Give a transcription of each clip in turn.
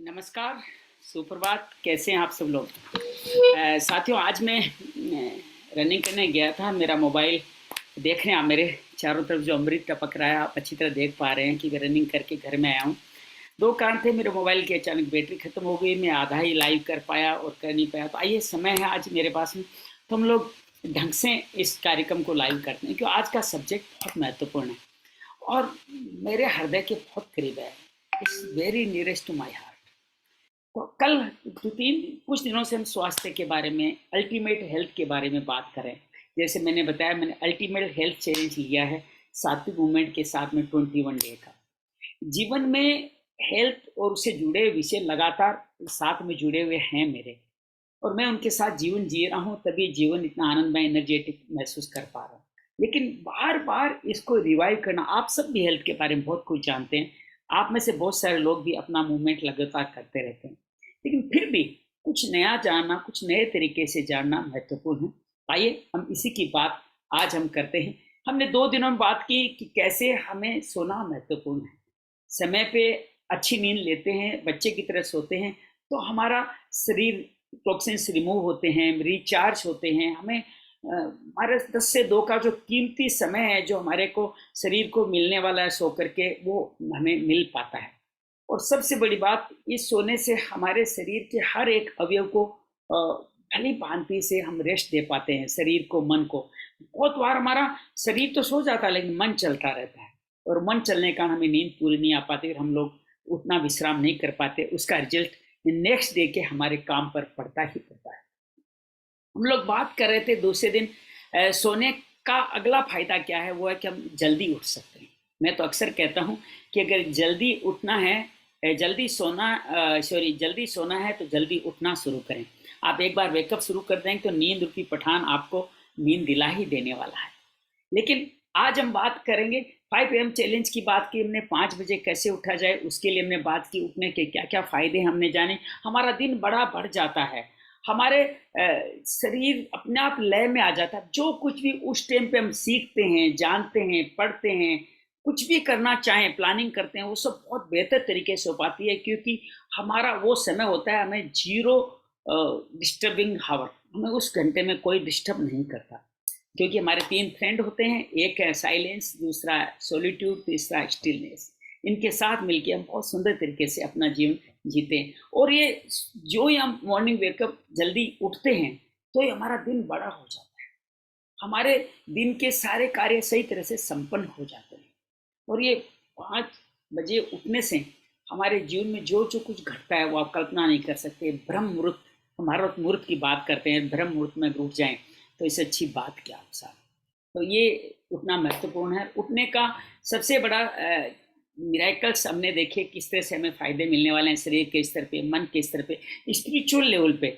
नमस्कार, सुप्रभात। कैसे हैं आप सब लोग? साथियों, आज मैं रनिंग करने गया था। मेरा मोबाइल देख रहे हैं आप, मेरे चारों तरफ जो अमृत टपक रहा है, आप अच्छी तरह देख पा रहे हैं कि मैं रनिंग करके घर में आया हूँ। दो कारण थे मेरे मोबाइल की। अचानक बैटरी खत्म हो गई, मैं आधा ही लाइव कर पाया और कर नहीं पाया। तो आइए, समय है आज मेरे पास में, तो हम लोग ढंग से इस कार्यक्रम को लाइव करते हैं, क्योंकि आज का सब्जेक्ट बहुत महत्वपूर्ण है और मेरे हृदय के बहुत करीब है। It's very nearest to my heart. तो कल दो तीन कुछ दिनों से हम स्वास्थ्य के बारे में, अल्टीमेट हेल्थ के बारे में बात करें। जैसे मैंने बताया, मैंने अल्टीमेट हेल्थ चैलेंज लिया है सात्विक मूवमेंट के साथ में 21 डे का। जीवन में हेल्थ और उससे जुड़े हुए विषय लगातार साथ में जुड़े हुए हैं मेरे, और मैं उनके साथ जीवन जी रहा हूँ, तभी जीवन इतना आनंदमय एनर्जेटिक महसूस कर पा रहा हूँ। लेकिन बार बार इसको रिवाइव करना, आप सब भी हेल्थ के बारे में बहुत कुछ जानते हैं। आप में से बहुत सारे लोग भी अपना मूवमेंट लगातार करते रहते हैं, लेकिन फिर भी कुछ नया जानना, कुछ नए तरीके से जानना महत्वपूर्ण है। आइए हम इसी की बात आज हम करते हैं। हमने 2 दिनों में बात की कि कैसे हमें सोना महत्वपूर्ण है। समय पे अच्छी नींद लेते हैं, बच्चे की तरह सोते हैं, तो हमारा शरीर टॉक्सिन्स रिमूव होते हैं, रिचार्ज होते हैं। हमें हमारे 10 से 2 का जो कीमती समय है, जो हमारे को शरीर को मिलने वाला है सो करके, वो हमें मिल पाता है। और सबसे बड़ी बात, इस सोने से हमारे शरीर के हर एक अवयव को भली भांति से हम रेस्ट दे पाते हैं, शरीर को, मन को। बहुत बार हमारा शरीर तो सो जाता है, लेकिन मन चलता रहता है, और मन चलने का हमें नींद पूरी नहीं आ पाती, और हम लोग उतना विश्राम नहीं कर पाते। उसका रिजल्ट नेक्स्ट डे के हमारे काम पर पड़ता ही पड़ता है। हम लोग बात कर रहे थे दूसरे दिन, सोने का अगला फायदा क्या है, वो है कि हम जल्दी उठ सकते हैं। मैं तो अक्सर कहता हूँ कि अगर जल्दी उठना है, जल्दी सोना है तो जल्दी उठना शुरू करें। आप एक बार वेकअप शुरू कर देंगे तो नींद रूपी पठान आपको नींद दिला ही देने वाला है। लेकिन आज हम बात करेंगे 5 AM चैलेंज की। बात की हमने 5 बजे कैसे उठा जाए, उसके लिए हमने बात की। उठने के क्या क्या फायदे हमने जाने। हमारा दिन बड़ा बढ़ जाता है, हमारे शरीर अपने आप लय में आ जाता है। जो कुछ भी उस टाइम पे हम सीखते हैं, जानते हैं, पढ़ते हैं, कुछ भी करना चाहें, प्लानिंग करते हैं, वो सब बहुत बेहतर तरीके से हो पाती है, क्योंकि हमारा वो समय होता है, हमें जीरो डिस्टर्बिंग हावर, हमें उस घंटे में कोई डिस्टर्ब नहीं करता। क्योंकि हमारे 3 फ्रेंड होते हैं, एक है साइलेंस, दूसरा सॉलिट्यूड, तीसरा स्टिलनेस। इनके साथ मिलके हम बहुत सुंदर तरीके से अपना जीवन जीते हैं। और ये जो ही हम मॉर्निंग वेकअप जल्दी उठते हैं, तो ये हमारा दिन बड़ा हो जाता है, हमारे दिन के सारे कार्य सही तरह से संपन्न हो जाते हैं। और ये 5 बजे उठने से हमारे जीवन में जो जो कुछ घटता है, वो आप कल्पना नहीं कर सकते। ब्रह्म मुहूर्त, हम भारत मुहूर्त की बात करते हैं, ब्रह्म मुहूर्त में उठ जाएं तो इससे अच्छी बात क्या हो साहब। तो ये उठना महत्वपूर्ण है। उठने का सबसे बड़ा मिराकल्स हमने देखे, किस तरह से हमें फायदे मिलने वाले हैं, शरीर के स्तर पे, मन के स्तर पे, स्पिरिचुअल लेवल पे,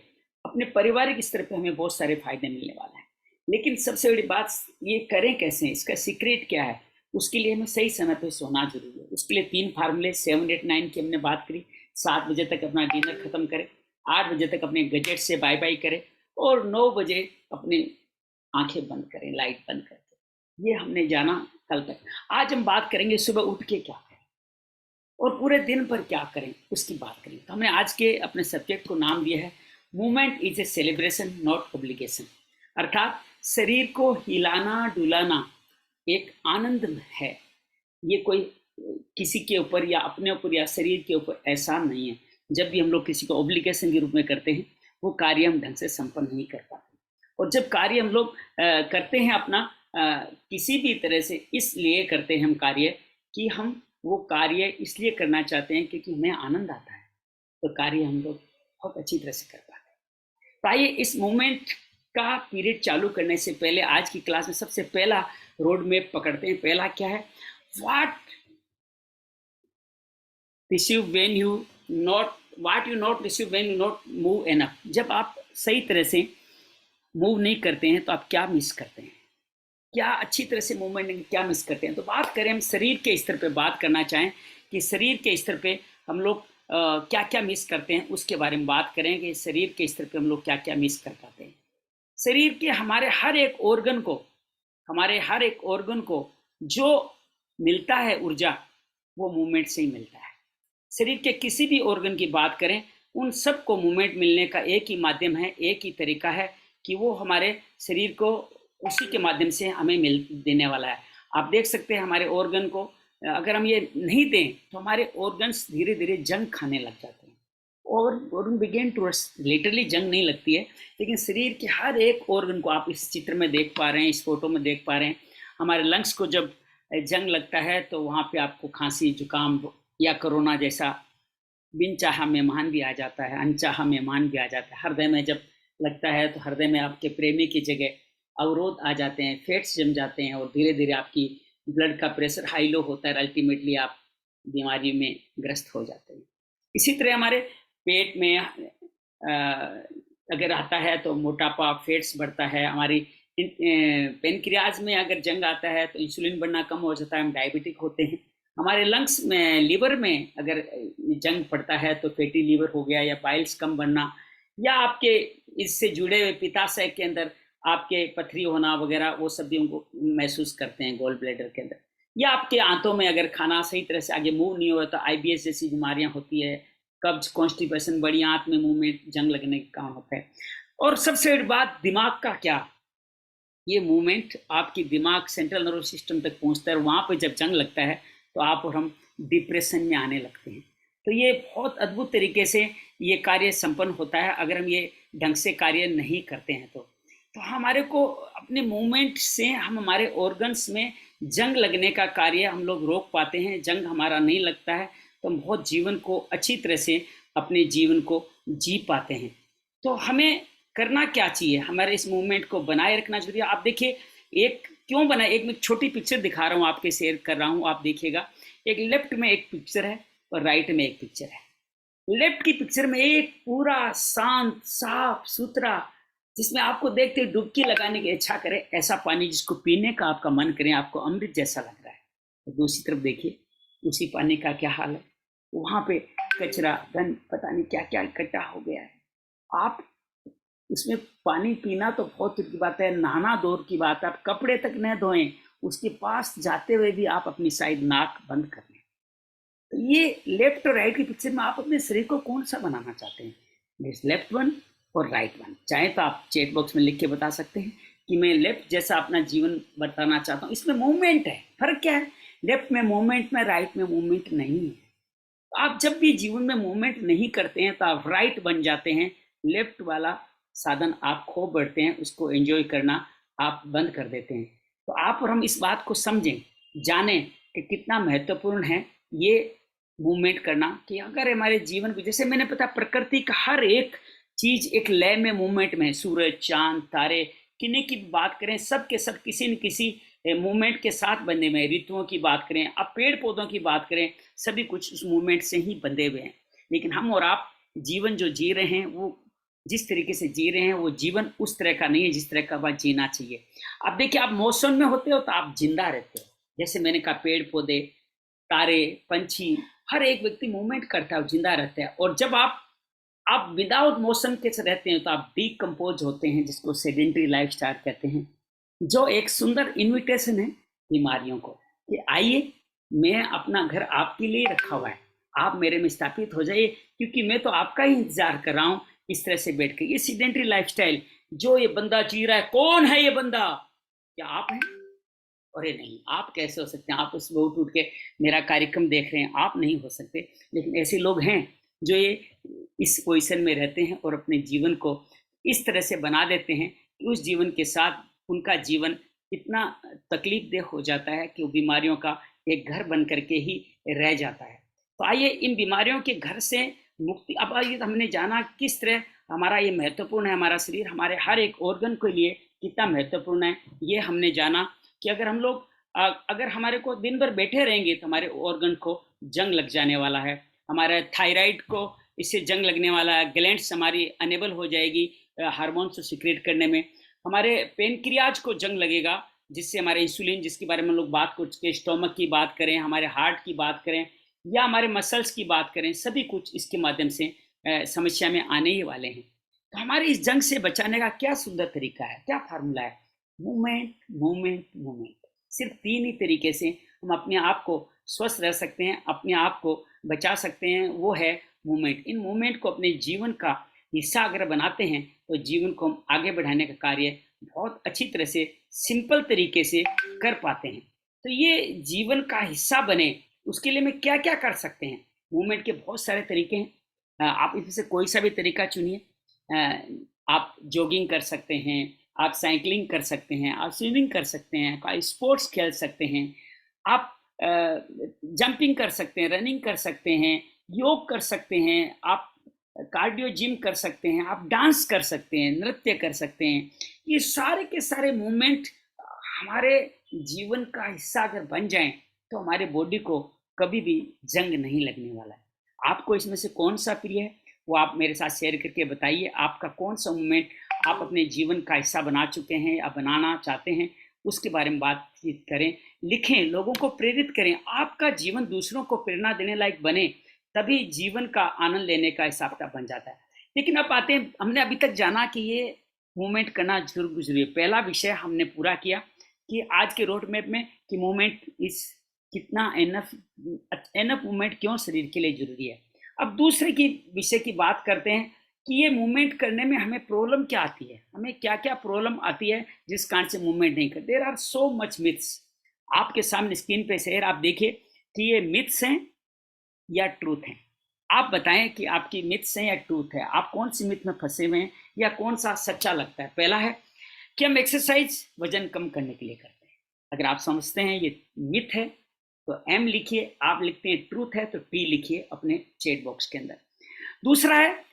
अपने पारिवारिक स्तर पे हमें बहुत सारे फायदे मिलने वाले हैं। लेकिन सबसे बड़ी बात, ये करें कैसे, इसका सीक्रेट क्या है? उसके लिए हमें सही समय पे सोना जरूरी है। उसके लिए 3 फार्मूले 7, 8, 9 की हमने बात करी। 7 बजे तक अपना डिनर खत्म करें, 8 बजे तक अपने गजेट से बाय बाय करें, और 9 बजे अपनी आंखें बंद करें, लाइट बंद करके। ये हमने जाना कल तक। आज हम बात करेंगे सुबह उठ के क्या करें और पूरे दिन पर क्या करें, उसकी बात करेंगे। तो हमने आज के अपने सब्जेक्ट को नाम दिया है, movement is a celebration not obligation. अर्थात शरीर को हिलाना डुलाना एक आनंद है। ये कोई किसी के ऊपर या अपने ऊपर या शरीर के ऊपर एहसान नहीं है। जब भी हम लोग किसी को ऑब्लिगेशन के रूप में करते हैं, वो कार्य हम ढंग से संपन्न नहीं कर पाते। और जब कार्य हम लोग करते हैं अपना, किसी भी तरह से इसलिए करते हैं हम कार्य, कि हम वो कार्य इसलिए करना चाहते हैं क्योंकि हमें आनंद आता है, तो कार्य हम लोग बहुत अच्छी तरह से कर पाते हैं। तो आइए इस मूवमेंट का पीरियड चालू करने से पहले आज की क्लास में सबसे पहला रोड मैप पकड़ते हैं। पहला क्या है? What receive when you not what you not receive when you not move enough. जब आप सही तरह से मूव नहीं करते हैं तो आप क्या मिस करते हैं, क्या अच्छी तरह से मूवमेंट नहीं, क्या मिस करते हैं। तो बात करें, हम शरीर के स्तर पे बात करना चाहें कि शरीर के स्तर पे हम लोग क्या क्या मिस करते हैं, उसके बारे में बात करें कि शरीर के स्तर पे हम लोग क्या क्या मिस कर पाते हैं। शरीर के हमारे हर एक ऑर्गन को जो मिलता है ऊर्जा, वो मूवमेंट से ही मिलता है। शरीर के किसी भी ऑर्गन की बात करें, उन सबको मूवमेंट मिलने का एक ही माध्यम है, एक ही तरीका है कि वो हमारे शरीर को उसी के माध्यम से हमें मिल देने वाला है। आप देख सकते हैं हमारे ऑर्गन को अगर हम ये नहीं दें तो हमारे ऑर्गन्स धीरे धीरे जंग खाने लग जाते हैं और बिगेन टू लिटरली जंग नहीं लगती है, लेकिन शरीर के हर एक ऑर्गन को आप इस चित्र में देख पा रहे हैं, इस फोटो में देख पा रहे हैं। हमारे लंग्स को जब जंग लगता है तो वहाँ पे आपको खांसी जुकाम या कोरोना जैसा बिन चाहा मेहमान भी आ जाता है, अनचाहा मेहमान भी आ जाता है। हृदय में जब लगता है तो हृदय में आपके प्रेमी की जगह अवरोध आ जाते हैं, फैट्स जम जाते हैं और धीरे धीरे आपकी ब्लड का प्रेशर हाई लो होता है, अल्टीमेटली आप बीमारी में ग्रस्त हो जाते हैं। इसी तरह हमारे पेट में अगर आता है तो मोटापा, फैट्स बढ़ता है। हमारी पेनक्रियाज में अगर जंग आता है तो इंसुलिन बनना कम हो जाता है, हम डायबिटिक होते हैं। हमारे लंग्स में, लीवर में अगर जंग पड़ता है तो फैटी लीवर हो गया, या बाइल्स कम बनना, या आपके इससे जुड़े हुए पित्ताशय के अंदर आपके पथरी होना वगैरह, वो सब भी उनको महसूस करते हैं गॉल ब्लैडर के अंदर। या आपके आंतों में अगर खाना सही तरह से आगे मूव नहीं हो तो आईबीएस जैसी बीमारियां होती है, कब्ज, कॉन्स्टिपेशन, बड़ी आंत में मूवमेंट, जंग लगने का काम होता है। और सबसे बड़ी बात, दिमाग का क्या, ये मूवमेंट आपकी दिमाग, सेंट्रल नर्वस सिस्टम तक पहुंचता है। वहां पे जब जंग लगता है तो आप और हम डिप्रेशन में आने लगते हैं। तो ये बहुत अद्भुत तरीके से ये कार्य संपन्न होता है अगर हम ये ढंग से कार्य नहीं करते हैं तो हमारे को अपने मूवमेंट से हम हमारे ऑर्गन्स में जंग लगने का कार्य हम लोग रोक पाते हैं। जंग हमारा नहीं लगता है तो हम बहुत जीवन को अच्छी तरह से अपने जीवन को जी पाते हैं। तो हमें करना क्या चाहिए, हमारे इस मूवमेंट को बनाए रखना जरूरी है। आप देखिए एक क्यों बना, एक मैं छोटी पिक्चर दिखा रहा हूँ, आपके शेयर कर रहा हूँ, आप देखिएगा। एक लेफ्ट में एक पिक्चर है और राइट में एक पिक्चर है। लेफ्ट की पिक्चर में एक पूरा शांत, साफ सुथरा, जिसमें आपको देखते डुबकी लगाने की इच्छा करे, ऐसा पानी जिसको पीने का आपका मन करे, आपको अमृत जैसा लग रहा है। तो दूसरी तरफ देखिए उसी पानी का क्या हाल है, वहां पे कचरा, गंद, पता नहीं क्या क्या इकट्ठा हो गया है। आप उसमें पानी पीना तो बहुत दूर की बात है, नहाना दूर की बात है, आप कपड़े तक न धोएं, उसके पास जाते हुए भी आप अपनी साइड नाक बंद कर लें। तो ये लेफ्ट और राइट की पिक्चर में आप अपने शरीर को कौन सा बनाना चाहते हैं, लेफ्ट वन और राइट वन। चाहे तो आप चैट बॉक्स में लिख के बता सकते हैं कि मैं लेफ्ट जैसा अपना जीवन बताना चाहता हूँ। इसमें मूवमेंट है, फर्क क्या है, लेफ्ट में मूवमेंट में, राइट में मूवमेंट नहीं है। तो आप जब भी जीवन में मूवमेंट नहीं करते हैं तो आप राइट बन जाते हैं, लेफ्ट वाला साधन आप खो बैठते हैं, उसको एंजॉय करना आप बंद कर देते हैं। तो आप और हम इस बात को समझें, जानें कि कितना महत्वपूर्ण है ये मूवमेंट करना। कि अगर हमारे जीवन को, जैसे मैंने पता, प्रकृति का हर एक चीज एक लय में, मूवमेंट में, सूरज, चांद, तारे, किन्हीं की बात करें, सब के सब किसी न किसी मूवमेंट के साथ बंधे हुए हैं। ऋतुओं की बात करें, अब पेड़ पौधों की बात करें, सभी कुछ उस मूवमेंट से ही बंधे हुए हैं। लेकिन हम और आप जीवन जो जी रहे हैं, वो जिस तरीके से जी रहे हैं, वो जीवन उस तरह का नहीं है जिस तरह का वह जीना चाहिए। अब देखिए, आप मौसम में होते हो तो आप जिंदा रहते हो, जैसे मैंने कहा, पेड़ पौधे, तारे, पंछी, हर एक व्यक्ति मूवमेंट करता है, जिंदा रहता है। और जब आप विदाउट मोशन के से रहते हैं तो आप डीकम्पोज होते हैं, जिसको सेडेंटरी लाइफस्टाइल कहते हैं, जो एक सुंदर इनविटेशन है बीमारियों को कि आइए, मैं अपना घर आपके लिए रखा हुआ है, आप मेरे में स्थापित हो जाइए, क्योंकि मैं तो आपका ही इंतजार कर रहा हूँ इस तरह से बैठ के। ये सेडेंटरी लाइफस्टाइल जो ये बंदा जी रहा है, कौन है ये बंदा, क्या आप हैं? अरे नहीं, आप कैसे हो सकते हैं, आप सुबह उठ के मेरा कार्यक्रम देख रहे हैं, आप नहीं हो सकते। लेकिन ऐसे लोग हैं जो ये इस पोजीशन में रहते हैं और अपने जीवन को इस तरह से बना देते हैं कि उस जीवन के साथ उनका जीवन इतना तकलीफ देह हो जाता है कि वो बीमारियों का एक घर बन करके ही रह जाता है। तो आइए इन बीमारियों के घर से मुक्ति। अब आइए, हमने जाना किस तरह हमारा ये महत्वपूर्ण है, हमारा शरीर हमारे हर एक ऑर्गन के लिए कितना महत्वपूर्ण है, ये हमने जाना कि अगर हम लोग अगर हमारे को दिन भर बैठे रहेंगे तो हमारे ऑर्गन को जंग लग जाने वाला है। हमारे थायराइड को इससे जंग लगने वाला है, ग्लैंड्स हमारी अनेबल हो जाएगी हार्मोन्स को सिक्रेट करने में। हमारे पेनक्रियाज को जंग लगेगा, जिससे हमारे इंसुलिन, जिसके बारे में लोग बात कर चुके, स्टोमक की बात करें, हमारे हार्ट की बात करें, या हमारे मसल्स की बात करें, सभी कुछ इसके माध्यम से समस्या में आने ही वाले हैं। तो हमारे इस जंग से बचाने का क्या सुंदर तरीका है, क्या फार्मूला है, मूवमेंट, मूवमेंट, मूवमेंट। सिर्फ तीन ही तरीके से हम अपने आप को स्वस्थ रह सकते हैं, अपने आप को बचा सकते हैं, वो है मूवमेंट। इन मूवमेंट को अपने जीवन का हिस्सा अगर बनाते हैं तो जीवन को हम आगे बढ़ाने का कार्य बहुत अच्छी तरह से सिंपल तरीके से कर पाते हैं। तो ये जीवन का हिस्सा बने उसके लिए मैं क्या क्या कर सकते हैं? मूवमेंट के बहुत सारे तरीके हैं। आप इसमें से कोई सा भी तरीका चुनिए। आप जॉगिंग कर सकते हैं, आप साइकिलिंग कर सकते हैं, आप स्विमिंग कर सकते हैं, आप स्पोर्ट्स खेल सकते हैं, आप जंपिंग कर सकते हैं, रनिंग कर सकते हैं, योग कर सकते हैं, आप कार्डियो जिम कर सकते हैं, आप डांस कर सकते हैं, नृत्य कर सकते हैं। ये सारे के सारे मूवमेंट हमारे जीवन का हिस्सा अगर बन जाएं तो हमारे बॉडी को कभी भी जंग नहीं लगने वाला है। आपको इसमें से कौन सा प्रिय है वो आप मेरे साथ शेयर करके बताइए। आपका कौन सा मूवमेंट आप अपने जीवन का हिस्सा बना चुके हैं या बनाना चाहते हैं, उसके बारे में बातचीत करें, लिखें, लोगों को प्रेरित करें। आपका जीवन दूसरों को प्रेरणा देने लायक बने तभी जीवन का आनंद लेने का हिसाब किताब बन जाता है। लेकिन अब आते हैं, हमने अभी तक जाना कि ये मूवमेंट करना जरूरी है। पहला विषय हमने पूरा किया कि आज के रोड मैप में कि मूवमेंट इस कितना एनफ एनफ मूवमेंट क्यों शरीर के लिए जरूरी है। अब दूसरे की विषय की बात करते हैं कि ये मूवमेंट करने में हमें प्रॉब्लम क्या आती है, हमें क्या क्या प्रॉब्लम आती है जिस कारण से मूवमेंट नहीं करते। There are so much myths. आपके सामने स्क्रीन पे शेयर आप देखिए कि ये मिथ्स हैं या ट्रूथ हैं। आप बताएं कि आपकी मिथ्स हैं या ट्रूथ है, आप कौन सी मिथ में फंसे हुए हैं या कौन सा सच्चा लगता है। पहला है कि हम एक्सरसाइज वजन कम करने के लिए करते हैं। अगर आप समझते हैं ये मिथ है तो एम लिखिए, आप लिखते हैं ट्रूथ है तो टी लिखिए अपने चैट बॉक्स के अंदर। दूसरा है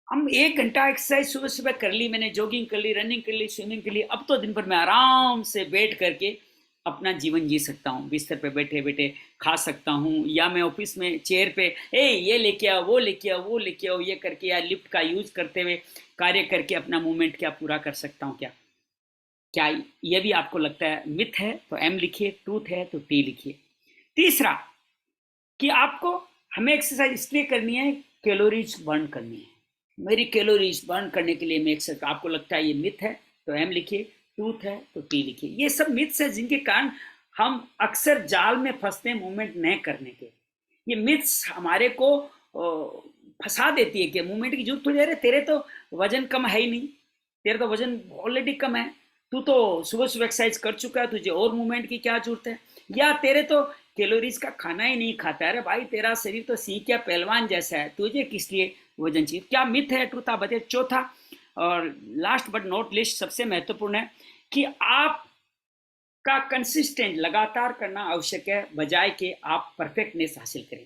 हम 1 घंटा एक्सरसाइज सुबह सुबह कर ली, मैंने जॉगिंग कर ली, रनिंग कर ली, स्विमिंग कर ली, अब तो दिन भर मैं आराम से बैठ करके अपना जीवन जी सकता हूँ। बिस्तर पे बैठे बैठे खा सकता हूँ, या मैं ऑफिस में चेयर पे ये लेके आओ, वो लेके आओ, वो लेके आओ, ये करके, या लिफ्ट का यूज करते हुए कार्य करके अपना मूवमेंट क्या पूरा कर सकता हूँ क्या? क्या ये भी आपको लगता है मिथ है तो एम लिखिए, ट्रूथ है तो टी लिखिए। तीसरा कि आपको हमें एक्सरसाइज इसलिए करनी है कैलोरीज बर्न करनी है। मेरी कैलोरीज बर्न करने के लिए मैं एक्सरसाइज, आपको लगता है ये मिथ है तो एम लिखिए, ट्रूथ है तो टी लिखिए। ये सब मिथ्स है जिनके कारण हम अक्सर जाल में फंसते हैं मूवमेंट नहीं करने के। ये मिथ्स हमारे को फंसा देती है कि मूवमेंट की जरूरत थोड़ी है। तेरे तो वजन कम है ही नहीं, तेरा तो वजन ऑलरेडी कम है, तू तो सुबह सुबह एक्सरसाइज कर चुका है, तुझे और मूवमेंट की क्या जरूरत है। या तेरे तो कैलोरीज का खाना ही नहीं खाता है। अरे भाई तेरा शरीर तो सीख या पहलवान जैसा है, तुझे किस लिए वजन चाहिए। क्या मिथ है ट्रूथ आप बताइए। चौथा और लास्ट बट नॉट लिस्ट सबसे महत्वपूर्ण है कि आप का कंसिस्टेंट लगातार करना आवश्यक है बजाय कि आप परफेक्टनेस हासिल करें।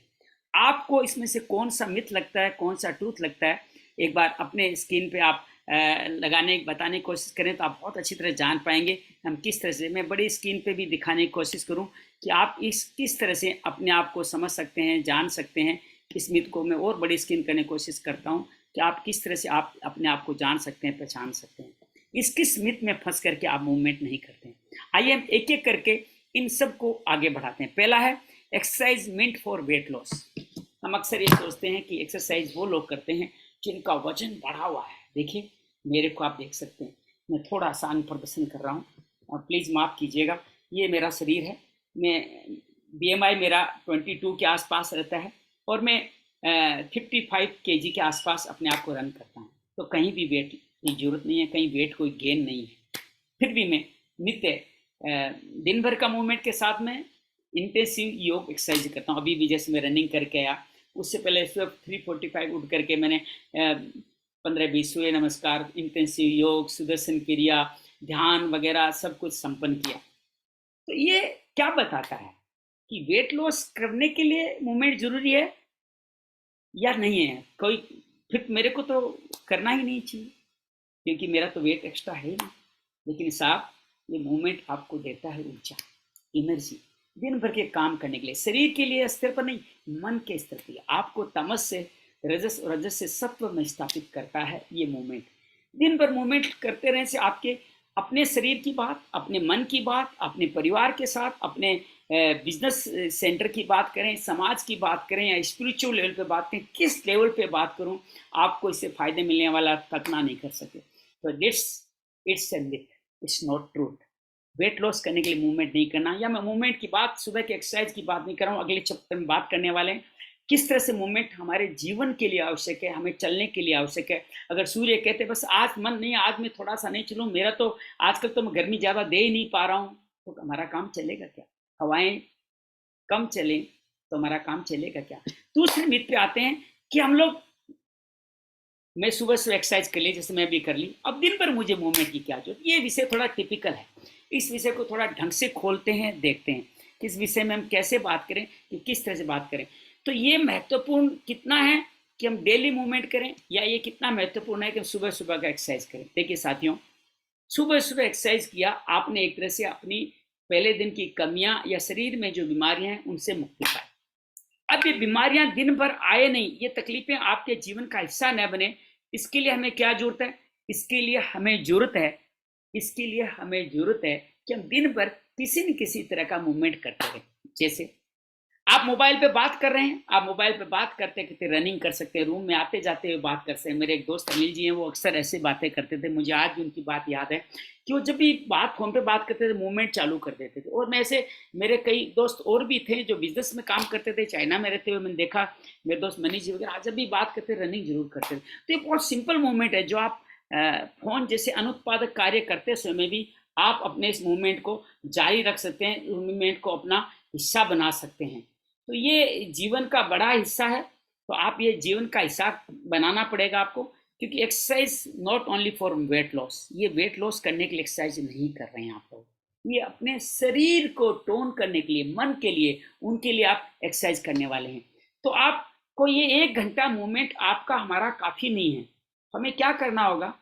आपको इसमें से कौन सा मिथ लगता है, कौन सा ट्रूथ लगता है, एक बार अपने स्क्रीन पे आप लगाने बताने की कोशिश करें तो आप बहुत अच्छी तरह जान पाएंगे हम किस तरह से। मैं बड़ी स्क्रीन पे भी दिखाने की कोशिश करूं कि आप इस किस तरह से अपने आप को समझ सकते हैं, जान सकते हैं। इस मिथ को मैं और बड़ी स्क्रीन करने की कोशिश करता हूं कि आप किस तरह से आप अपने आप को जान सकते हैं, पहचान सकते हैं। इस किस मिथ में फंस करके आप मूवमेंट नहीं करते हैं। आइए हम एक एक करके इन सब को आगे बढ़ाते हैं। पहला है exercise meant for weight loss. हम अक्सर ये सोचते हैं कि एक्सरसाइज वो लोग करते हैं जिनका वजन बढ़ा हुआ है। देखिए मेरे को आप देख सकते हैं, मैं थोड़ा आसान प्रदर्शन कर रहा हूँ और प्लीज़ माफ़ कीजिएगा। ये मेरा शरीर है, मैं BMI मेरा 22 के आसपास रहता है और मैं 55 kg के आसपास अपने आप को रन करता हूँ। तो कहीं भी वेट की जरूरत नहीं है, कहीं वेट कोई गेन नहीं है। फिर भी मैं नित्य दिन भर का मूवमेंट के साथ में इंटेंसिव योग एक्सरसाइज करता हूँ। अभी भी जैसे मैं रनिंग करके आया, उससे पहले सुबह 3:45 उठ करके मैंने 15-20 सूर्य नमस्कार, इंटेंसिव योग, सुदर्शन क्रिया, ध्यान वगैरह सब कुछ संपन्न किया। तो ये क्या बताता है कि वेट लॉस करने के लिए मूवमेंट जरूरी है या नहीं है। कोई फिर मेरे को तो करना ही नहीं चाहिए क्योंकि मेरा तो वेट एक्स्ट्रा है ही नहीं। लेकिन साहब ये मूवमेंट आपको देता है ऊर्जा, एनर्जी दिन भर के काम करने के लिए, शरीर के लिए स्तर पर नहीं, मन के स्तर पर। आपको तमस से रजस और रजस से सत्व में स्थापित करता है ये मूवमेंट। दिन भर मूवमेंट करते रहने से आपके अपने शरीर की बात, अपने मन की बात, अपने परिवार के साथ, अपने बिजनेस सेंटर की बात करें, समाज की बात करें या स्पिरिचुअल लेवल पे बात करें, किस लेवल पे बात करूं, आपको इससे फायदे मिलने वाला कल्पना नहीं कर सके। तो it's a myth, it's not truth. Weight loss करने के लिए मूवमेंट नहीं करना, या मैं मूवमेंट की बात, सुबह के एक्सरसाइज की बात नहीं कर रहा हूँ, अगले चैप्टर में बात करने वाले हैं किस तरह से मूवमेंट हमारे जीवन के लिए आवश्यक है, हमें चलने के लिए आवश्यक है। अगर सूर्य कहते बस आज मन नहीं, आज मैं थोड़ा सा नहीं चलूँ, मेरा तो आजकल तो मैं गर्मी ज़्यादा दे ही नहीं पा रहा हूँ, तो हमारा काम चलेगा क्या? हवाएं कम चले तो हमारा काम चलेगा क्या? दूसरे मिथ पे आते हैं कि हम लोग, मैं सुबह सुबह एक्सरसाइज कर ली, जैसे मैं भी कर ली, अब दिन भर मुझे मूवमेंट की क्या जरूरत। ये विषय थोड़ा टिपिकल है, इस विषय को थोड़ा ढंग से खोलते हैं, देखते हैं कि इस विषय में हम कैसे बात करें, कि किस तरह से बात करें। तो ये महत्वपूर्ण कितना है कि हम डेली मूवमेंट करें, या ये कितना महत्वपूर्ण है कि हम सुबह सुबह का एक्सरसाइज करें। देखिए साथियों, सुबह सुबह एक्सरसाइज किया आपने, एक तरह से अपनी पहले दिन की कमियां या शरीर में जो बीमारियां हैं उनसे मुक्ति पाई। अब ये बीमारियां दिन भर आए नहीं, ये तकलीफें आपके जीवन का हिस्सा न बने, इसके लिए हमें क्या जरूरत है? इसके लिए हमें जरूरत है, इसके लिए हमें जरूरत है कि हम दिन भर किसी न किसी तरह का मूवमेंट करते रहें। जैसे आप मोबाइल पे बात कर रहे हैं, आप मोबाइल पे बात करते करते रनिंग कर सकते हैं, रूम में आते जाते हुए बात कर सकते हैं। मेरे एक दोस्त अनिल जी हैं, वो अक्सर ऐसे बातें करते थे, मुझे आज भी उनकी बात याद है कि वो जब भी बात फोन पे बात करते थे मूवमेंट चालू कर देते थे। और मैं ऐसे, मेरे कई दोस्त और भी थे जो बिजनेस में काम करते थे, चाइना में रहते हुए मैंने देखा, मेरे दोस्त मनीष जी वगैरह जब भी बात करते रनिंग जरूर करते थे। तो ये बहुत सिंपल मूवमेंट है जो आप फोन जैसे अनुत्पादक कार्य करते समय भी आप अपने इस मूवमेंट को जारी रख सकते हैं, मूवमेंट को अपना हिस्सा बना सकते हैं। तो ये जीवन का बड़ा हिस्सा है, तो आप ये जीवन का हिस्सा बनाना पड़ेगा आपको, क्योंकि exercise not only for weight loss, ये वेट लॉस करने के लिए एक्सरसाइज नहीं कर रहे हैं आप लोग, ये अपने शरीर को टोन करने के लिए, मन के लिए, उनके लिए आप एक्सरसाइज करने वाले हैं। तो आपको ये 1 घंटा मूवमेंट आपका हमारा काफ़ी नहीं है। हमें क्या करना होगा?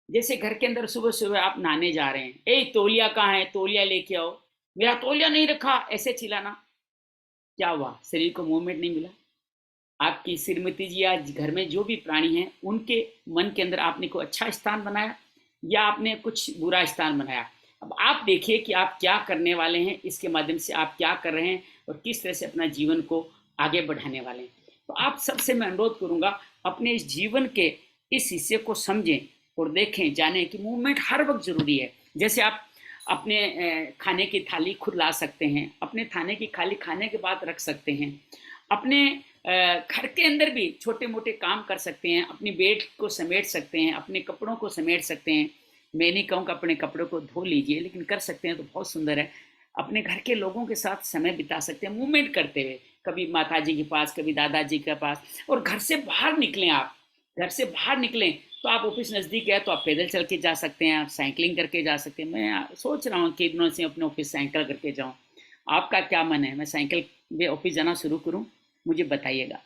जैसे घर के अंदर सुबह सुबह आप नहाने जा रहे हैं, ए तौलिया कहाँ है, तौलिया लेके आओ, मेरा तौलिया नहीं रखा, ऐसे चिल्लाना, क्या हुआ? शरीर को मूवमेंट नहीं मिला। आपकी श्रीमती जी या घर में जो भी प्राणी हैं उनके मन के अंदर आपने कोई अच्छा स्थान बनाया या आपने कुछ बुरा स्थान बनाया। अब आप देखिए कि आप क्या करने वाले हैं, इसके माध्यम से आप क्या कर रहे हैं और किस तरह से अपना जीवन को आगे बढ़ाने वाले हैं। तो आप सबसे मैं अनुरोध करूंगा, अपने इस जीवन के इस हिस्से को समझें और देखें, जानें कि मूवमेंट हर वक्त जरूरी है। जैसे आप अपने खाने की थाली खुद ला सकते हैं, अपने खाने की थाली खाने के बाद रख सकते हैं, अपने घर के अंदर भी छोटे मोटे काम कर सकते हैं, अपनी बेड को समेट सकते हैं, अपने कपड़ों को समेट सकते हैं। मैं नहीं कहूँगा अपने कपड़ों को धो लीजिए, लेकिन कर सकते हैं तो बहुत सुंदर है। अपने घर के लोगों के साथ समय बिता सकते हैं मूवमेंट करते हुए, कभी माता जी के पास, कभी दादाजी के पास। और घर से बाहर निकलें, आप घर से बाहर निकलें, तो आप ऑफिस नज़दीक है तो आप पैदल चल के जा सकते हैं, आप साइकिलिंग करके जा सकते हैं। मैं सोच रहा हूँ कि दिनों से अपने ऑफिस साइकिल करके जाऊँ। आपका क्या मन है, मैं साइकिल में ऑफिस जाना शुरू करूँ? मुझे बताइएगा।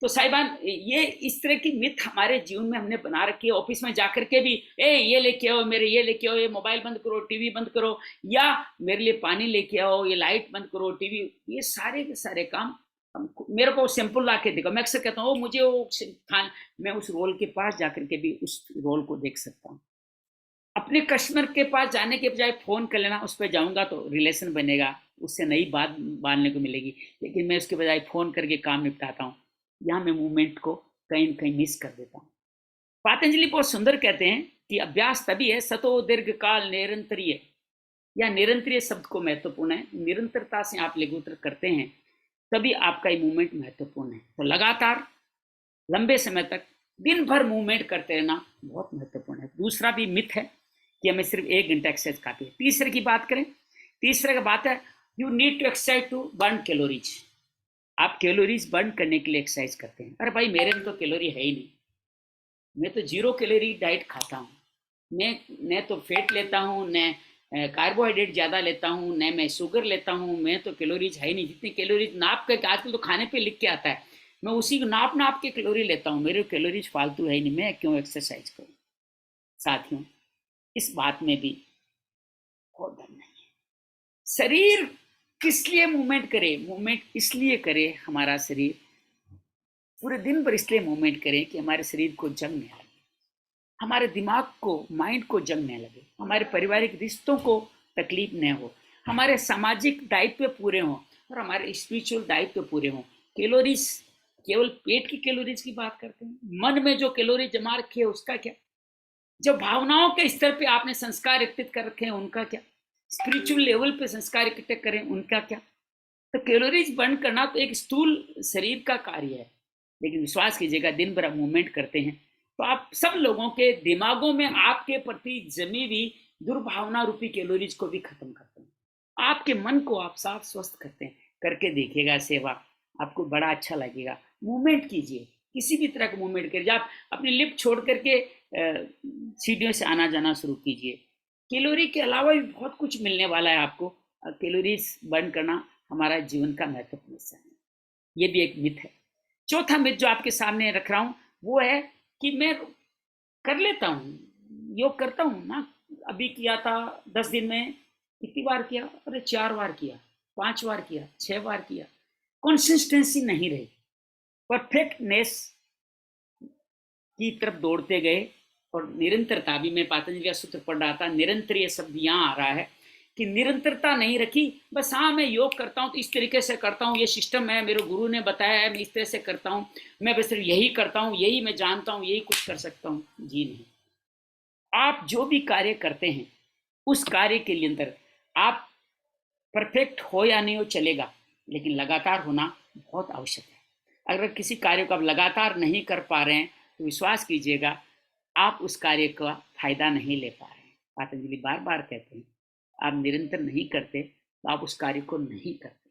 तो साहिबान, ये इस तरह की मिथ हमारे जीवन में हमने बना रखी है। ऑफिस में जाकर के भी, ए ये लेके आओ, मेरे ये लेके आओ, ये मोबाइल बंद करो, टीवी बंद करो, या मेरे लिए पानी लेके आओ, ये लाइट बंद करो, टीवी, ये सारे के सारे काम मेरे को सैंपल ला के देखो। मैं अक्सर कहता हूँ मुझे वो मैं उस रोल के पास जाकर के भी उस रोल को देख सकता हूँ। अपने कस्टमर के पास जाने के बजाय फ़ोन कर लेना, उस पर जाऊँगा तो रिलेशन बनेगा, उससे नई बात बांधने को मिलेगी, लेकिन मैं उसके बजाय फ़ोन करके काम निपटाता हूँ। यहाँ मैं मूवमेंट को कहीं न कहीं मिस कर देता हूँ। पातंजलि बहुत सुंदर कहते हैं कि अभ्यास तभी है सतो दीर्घ काल निरंतरीय, या निरंतरीय शब्द को महत्वपूर्ण है, निरंतरता से आप निरंतर करते हैं तभी आपका ये मूवमेंट महत्वपूर्ण है। तो लगातार लंबे समय तक दिन भर मूवमेंट करते रहना बहुत महत्वपूर्ण है। दूसरा भी मिथ है कि हमें सिर्फ 1 घंटा एक्सरसाइज काफी है। तीसरे की बात करें, तीसरे का बात है you need to exercise to burn calories. आप कैलोरीज बर्न करने के लिए एक्सरसाइज करते हैं। अरे भाई, मेरे में तो कैलोरी है ही नहीं, मैं तो 0 कैलोरी डाइट खाता हूँ, मैं न तो फैट लेता हूँ, न कार्बोहाइड्रेट ज़्यादा लेता हूँ, न मैं शुगर लेता हूँ, मैं तो कैलोरीज है ही नहीं। जितनी कैलोरीज नाप के आजकल तो खाने पे लिख के आता है, मैं उसी को नाप नाप के कैलोरी लेता हूँ, मेरे कैलोरीज फालतू है ही नहीं, मैं क्यों एक्सरसाइज करूँ? साथियों, इस बात में भी बहुत दम नहीं है। शरीर किस लिए मूवमेंट करे? मूवमेंट इसलिए करे, हमारा शरीर पूरे दिन भर इसलिए मूवमेंट करे कि हमारे शरीर को जंग न लगे, हमारे दिमाग को, माइंड को जंग न लगे, हमारे पारिवारिक रिश्तों को तकलीफ न हो, हमारे सामाजिक दायित्व पूरे हों और हमारे स्पिरिचुअल दायित्व पूरे हों। कैलोरीज, केवल पेट की कैलोरीज की बात करते हैं, मन में जो कैलोरी जमा रखी है उसका क्या? जो भावनाओं के स्तर पे आपने संस्कार विकसित कर रखे हैं उनका क्या? स्पिरिचुअल लेवल पे संस्कार इकट्ठे करें, उनका क्या। तो कैलोरीज बर्न करना तो एक स्थूल शरीर का कार्य है, लेकिन विश्वास कीजिएगा दिन भर आप मूवमेंट करते हैं तो आप सब लोगों के दिमागों में आपके प्रति जमी हुई दुर्भावना रूपी कैलोरीज को भी खत्म करते हैं। आपके मन को आप साफ स्वस्थ करते हैं। करके देखिएगा सेवा, आपको बड़ा अच्छा लगेगा। मूवमेंट कीजिए, किसी भी तरह का मूवमेंट करिए। आप अपनी लिफ्ट छोड़ करके सीढ़ियों से आना जाना शुरू कीजिए। कैलोरी के अलावा भी बहुत कुछ मिलने वाला है आपको। कैलोरीज बर्न करना हमारा जीवन का महत्वपूर्ण हिस्सा है, ये भी एक मिथ है। चौथा मिथ जो आपके सामने रख रहा हूँ वो है कि मैं कर लेता हूँ, योग करता हूँ ना, अभी किया था 10 दिन में, कितनी बार किया, अरे 4 बार किया, 5 बार किया, 6 बार किया, कंसिस्टेंसी नहीं रही। परफेक्टनेस की तरफ दौड़ते गए और निरंतरता भी, मैं पातंजलि का सूत्र पढ़ रहा था, निरंतर ये शब्द यहाँ आ रहा है कि निरंतरता नहीं रखी। बस हाँ मैं योग करता हूँ तो इस तरीके से करता हूँ, ये सिस्टम है, मेरे गुरु ने बताया है, मैं इस तरह से करता हूँ, मैं बस यही करता हूँ, यही मैं जानता हूँ, यही कुछ कर सकता हूँ। जी नहीं, आप जो भी कार्य करते हैं उस कार्य के लिए अंदर आप परफेक्ट हो या नहीं हो चलेगा, लेकिन लगातार होना बहुत आवश्यक है। अगर किसी कार्य को आप लगातार नहीं कर पा रहे हैं तो विश्वास कीजिएगा आप उस कार्य का फायदा नहीं ले पा रहे हैं। पातंजलि बार बार कहते हैं आप निरंतर नहीं करते तो आप उस कार्य को नहीं करते,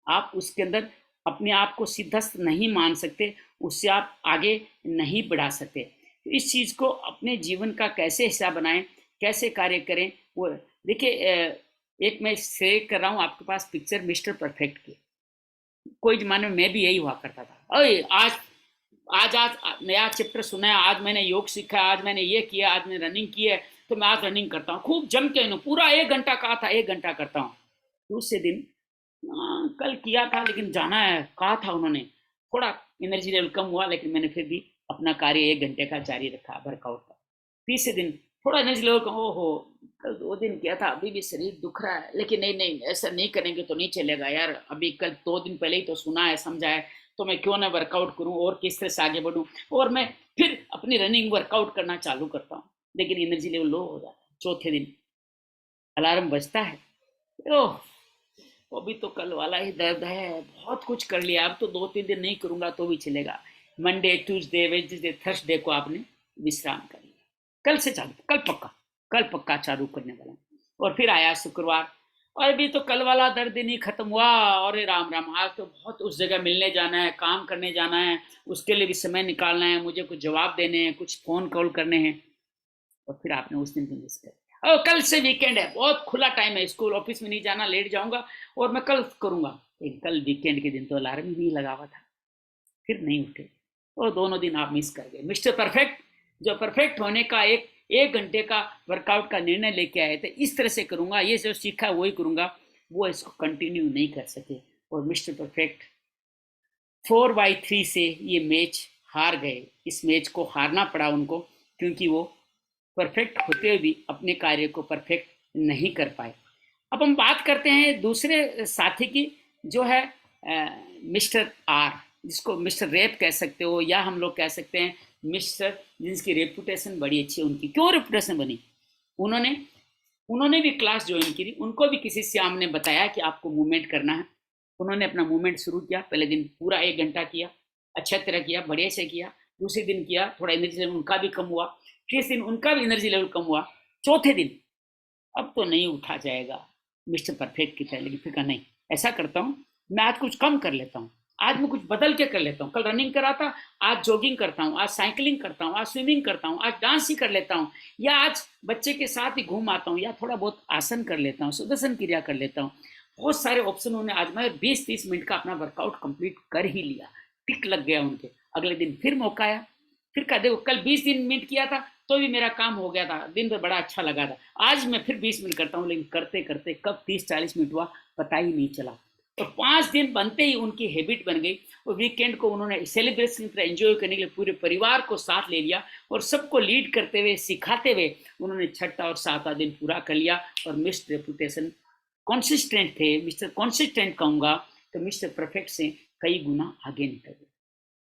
आप उसके अंदर अपने आप को सिद्धस्त नहीं मान सकते, उससे आप आगे नहीं बढ़ा सकते। तो इस चीज़ को अपने जीवन का कैसे हिस्सा बनाएं, कैसे कार्य करें, वो देखिए। एक मैं शेयर कर रहा हूँ आपके पास पिक्चर मिस्टर परफेक्ट की। कोई जमाने में मैं भी यही हुआ करता था, अरे आज आज आज नया चैप्टर सुना है, आज मैंने योग सीखा, आज मैंने ये किया, आज मैंने रनिंग की है, तो मैं आज रनिंग करता हूँ खूब जम के, पूरा 1 घंटा कहा था 1 घंटा करता हूँ। दूसरे दिन कल किया था लेकिन जाना है कहा था उन्होंने, थोड़ा एनर्जी लेवल कम हुआ लेकिन मैंने फिर भी अपना कार्य 1 घंटे का जारी रखा वर्कआउट का। तीसरे दिन थोड़ा एनर्जी लेवल कम, ओहो कल 2 दिन किया था अभी भी शरीर दुख रहा है, लेकिन नहीं नहीं ऐसा नहीं करेंगे तो नहीं चलेगा यार, अभी कल 2 दिन पहले ही तो सुना है समझा है, तो मैं क्यों ना वर्कआउट करूं और किस तरह से आगे बढ़ूं। और मैं फिर अपनी रनिंग वर्कआउट करना चालू करता हूँ, लेकिन एनर्जी लेवल लो हो जाता है। चौथे दिन अलार्म बजता है, ओह अभी तो कल वाला ही दर्द है, बहुत कुछ कर लिया, अब तो 2-3 दिन नहीं करूंगा तो भी चलेगा। मंडे ट्यूसडे वेडनेसडे थर्सडे को आपने विश्राम कर लिया, कल से चालू, कल पक्का चालू करने वाला। और फिर आया शुक्रवार, और अभी तो कल वाला दर्द ही नहीं खत्म हुआ, अरे राम राम आज तो बहुत उस जगह मिलने जाना है, काम करने जाना है, उसके लिए भी समय निकालना है, मुझे कुछ जवाब देने हैं, कुछ फोन कॉल करने हैं। और फिर आपने उस दिन भी मिस कर दिया, और कल से वीकेंड है, बहुत खुला टाइम है, स्कूल ऑफिस में नहीं जाना, लेट जाऊंगा और मैं कल करूंगा। लेकिन कल वीकेंड के दिन तो अलार्म ही नहीं लगा हुआ था, फिर नहीं उठे, और दोनों दिन आप मिस कर गए। मिस्टर परफेक्ट जो परफेक्ट होने का 1 घंटे का वर्कआउट का निर्णय लेके आए थे, इस तरह से करूंगा, ये जो सीखा वही करूंगा, वो इसको कंटिन्यू नहीं कर सके। और मिस्टर परफेक्ट 4/3 से ये मैच हार गए। इस मैच को हारना पड़ा उनको, क्योंकि वो परफेक्ट होते हुए भी अपने कार्य को परफेक्ट नहीं कर पाए। अब हम बात करते हैं दूसरे साथी की, जो है मिस्टर आर, जिसको मिस्टर रैप कह सकते हो, या हम लोग कह सकते हैं मिस्टर, जिसकी रेपुटेशन बड़ी अच्छी है। उनकी क्यों रेपुटेशन बनी, उन्होंने उन्होंने भी क्लास ज्वाइन की थी, उनको भी किसी श्याम ने बताया कि आपको मूवमेंट करना है। उन्होंने अपना मूवमेंट शुरू किया, पहले दिन पूरा 1 घंटा किया, अच्छा तरह किया, बढ़िया से किया। दूसरे दिन किया, थोड़ा एनर्जी लेवल उनका भी कम हुआ। तीसरे दिन उनका भी एनर्जी लेवल कम हुआ। चौथे दिन अब तो नहीं उठा जाएगा मिस्टर परफेक्ट की तरह, लेकिन फिर कहा नहीं, ऐसा करता हूँ मैं आज कुछ कम कर लेता हूँ, आज मैं कुछ बदल के कर लेता हूँ। कल रनिंग करा था, आज जॉगिंग करता हूँ, आज साइकिलिंग करता हूँ, आज स्विमिंग करता हूँ, आज डांस ही कर लेता हूँ, या आज बच्चे के साथ ही घूम आता हूँ, या थोड़ा बहुत आसन कर लेता हूँ, सुदर्शन क्रिया कर लेता हूँ। बहुत सारे ऑप्शन उन्होंने आजमाए, 20-30 मिनट का अपना वर्कआउट कंप्लीट कर ही लिया, टिक लग गया उनके। अगले दिन फिर मौका आया, फिर कहा देखो कल 20 मिनट किया था तो भी मेरा काम हो गया था, दिन भर बड़ा अच्छा लगा था, आज मैं फिर 20 मिनट करता हूँ। लेकिन करते करते कब 30-40 मिनट हुआ पता ही नहीं चला। तो 5 दिन बनते ही उनकी हैबिट बन गई, और वीकेंड को उन्होंने सेलिब्रेशन की तरह एंजॉय करने के लिए पूरे परिवार को साथ ले लिया, और सबको लीड करते हुए सिखाते हुए उन्होंने 6ठा और 7वां दिन पूरा कर लिया। और मिस्टर रेपुटेशन कॉन्सिस्टेंट थे, मिस्टर कॉन्सिस्टेंट कहूँगा तो मिस्टर परफेक्ट से कई गुना आगे निकल गए।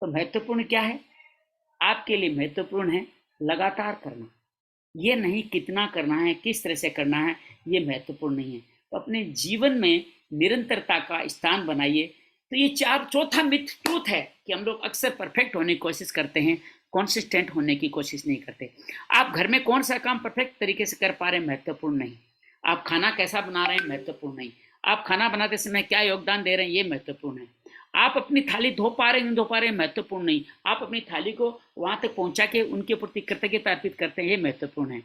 तो महत्वपूर्ण क्या है, आपके लिए महत्वपूर्ण है लगातार करना, ये नहीं कितना करना है, किस तरह से करना है, ये महत्वपूर्ण नहीं है। तो अपने जीवन में निरंतरता का स्थान बनाइए। तो ये चौथा मिथ ट्रूथ है कि हम लोग अक्सर परफेक्ट होने की कोशिश करते हैं, कॉन्सिस्टेंट होने की कोशिश नहीं करते। आप घर में कौन सा काम परफेक्ट तरीके से कर पा रहे हैं, महत्वपूर्ण नहीं। आप खाना कैसा बना रहे हैं, महत्वपूर्ण नहीं। आप खाना बनाते समय क्या योगदान दे रहे हैं, ये महत्वपूर्ण है। आप अपनी थाली धो पा रहे हैं, नहीं धो पा रहे हैं, महत्वपूर्ण नहीं। आप अपनी थाली को वहां तक पहुंचा के उनके प्रति कृतज्ञता अर्पित करते हैं, ये महत्वपूर्ण है।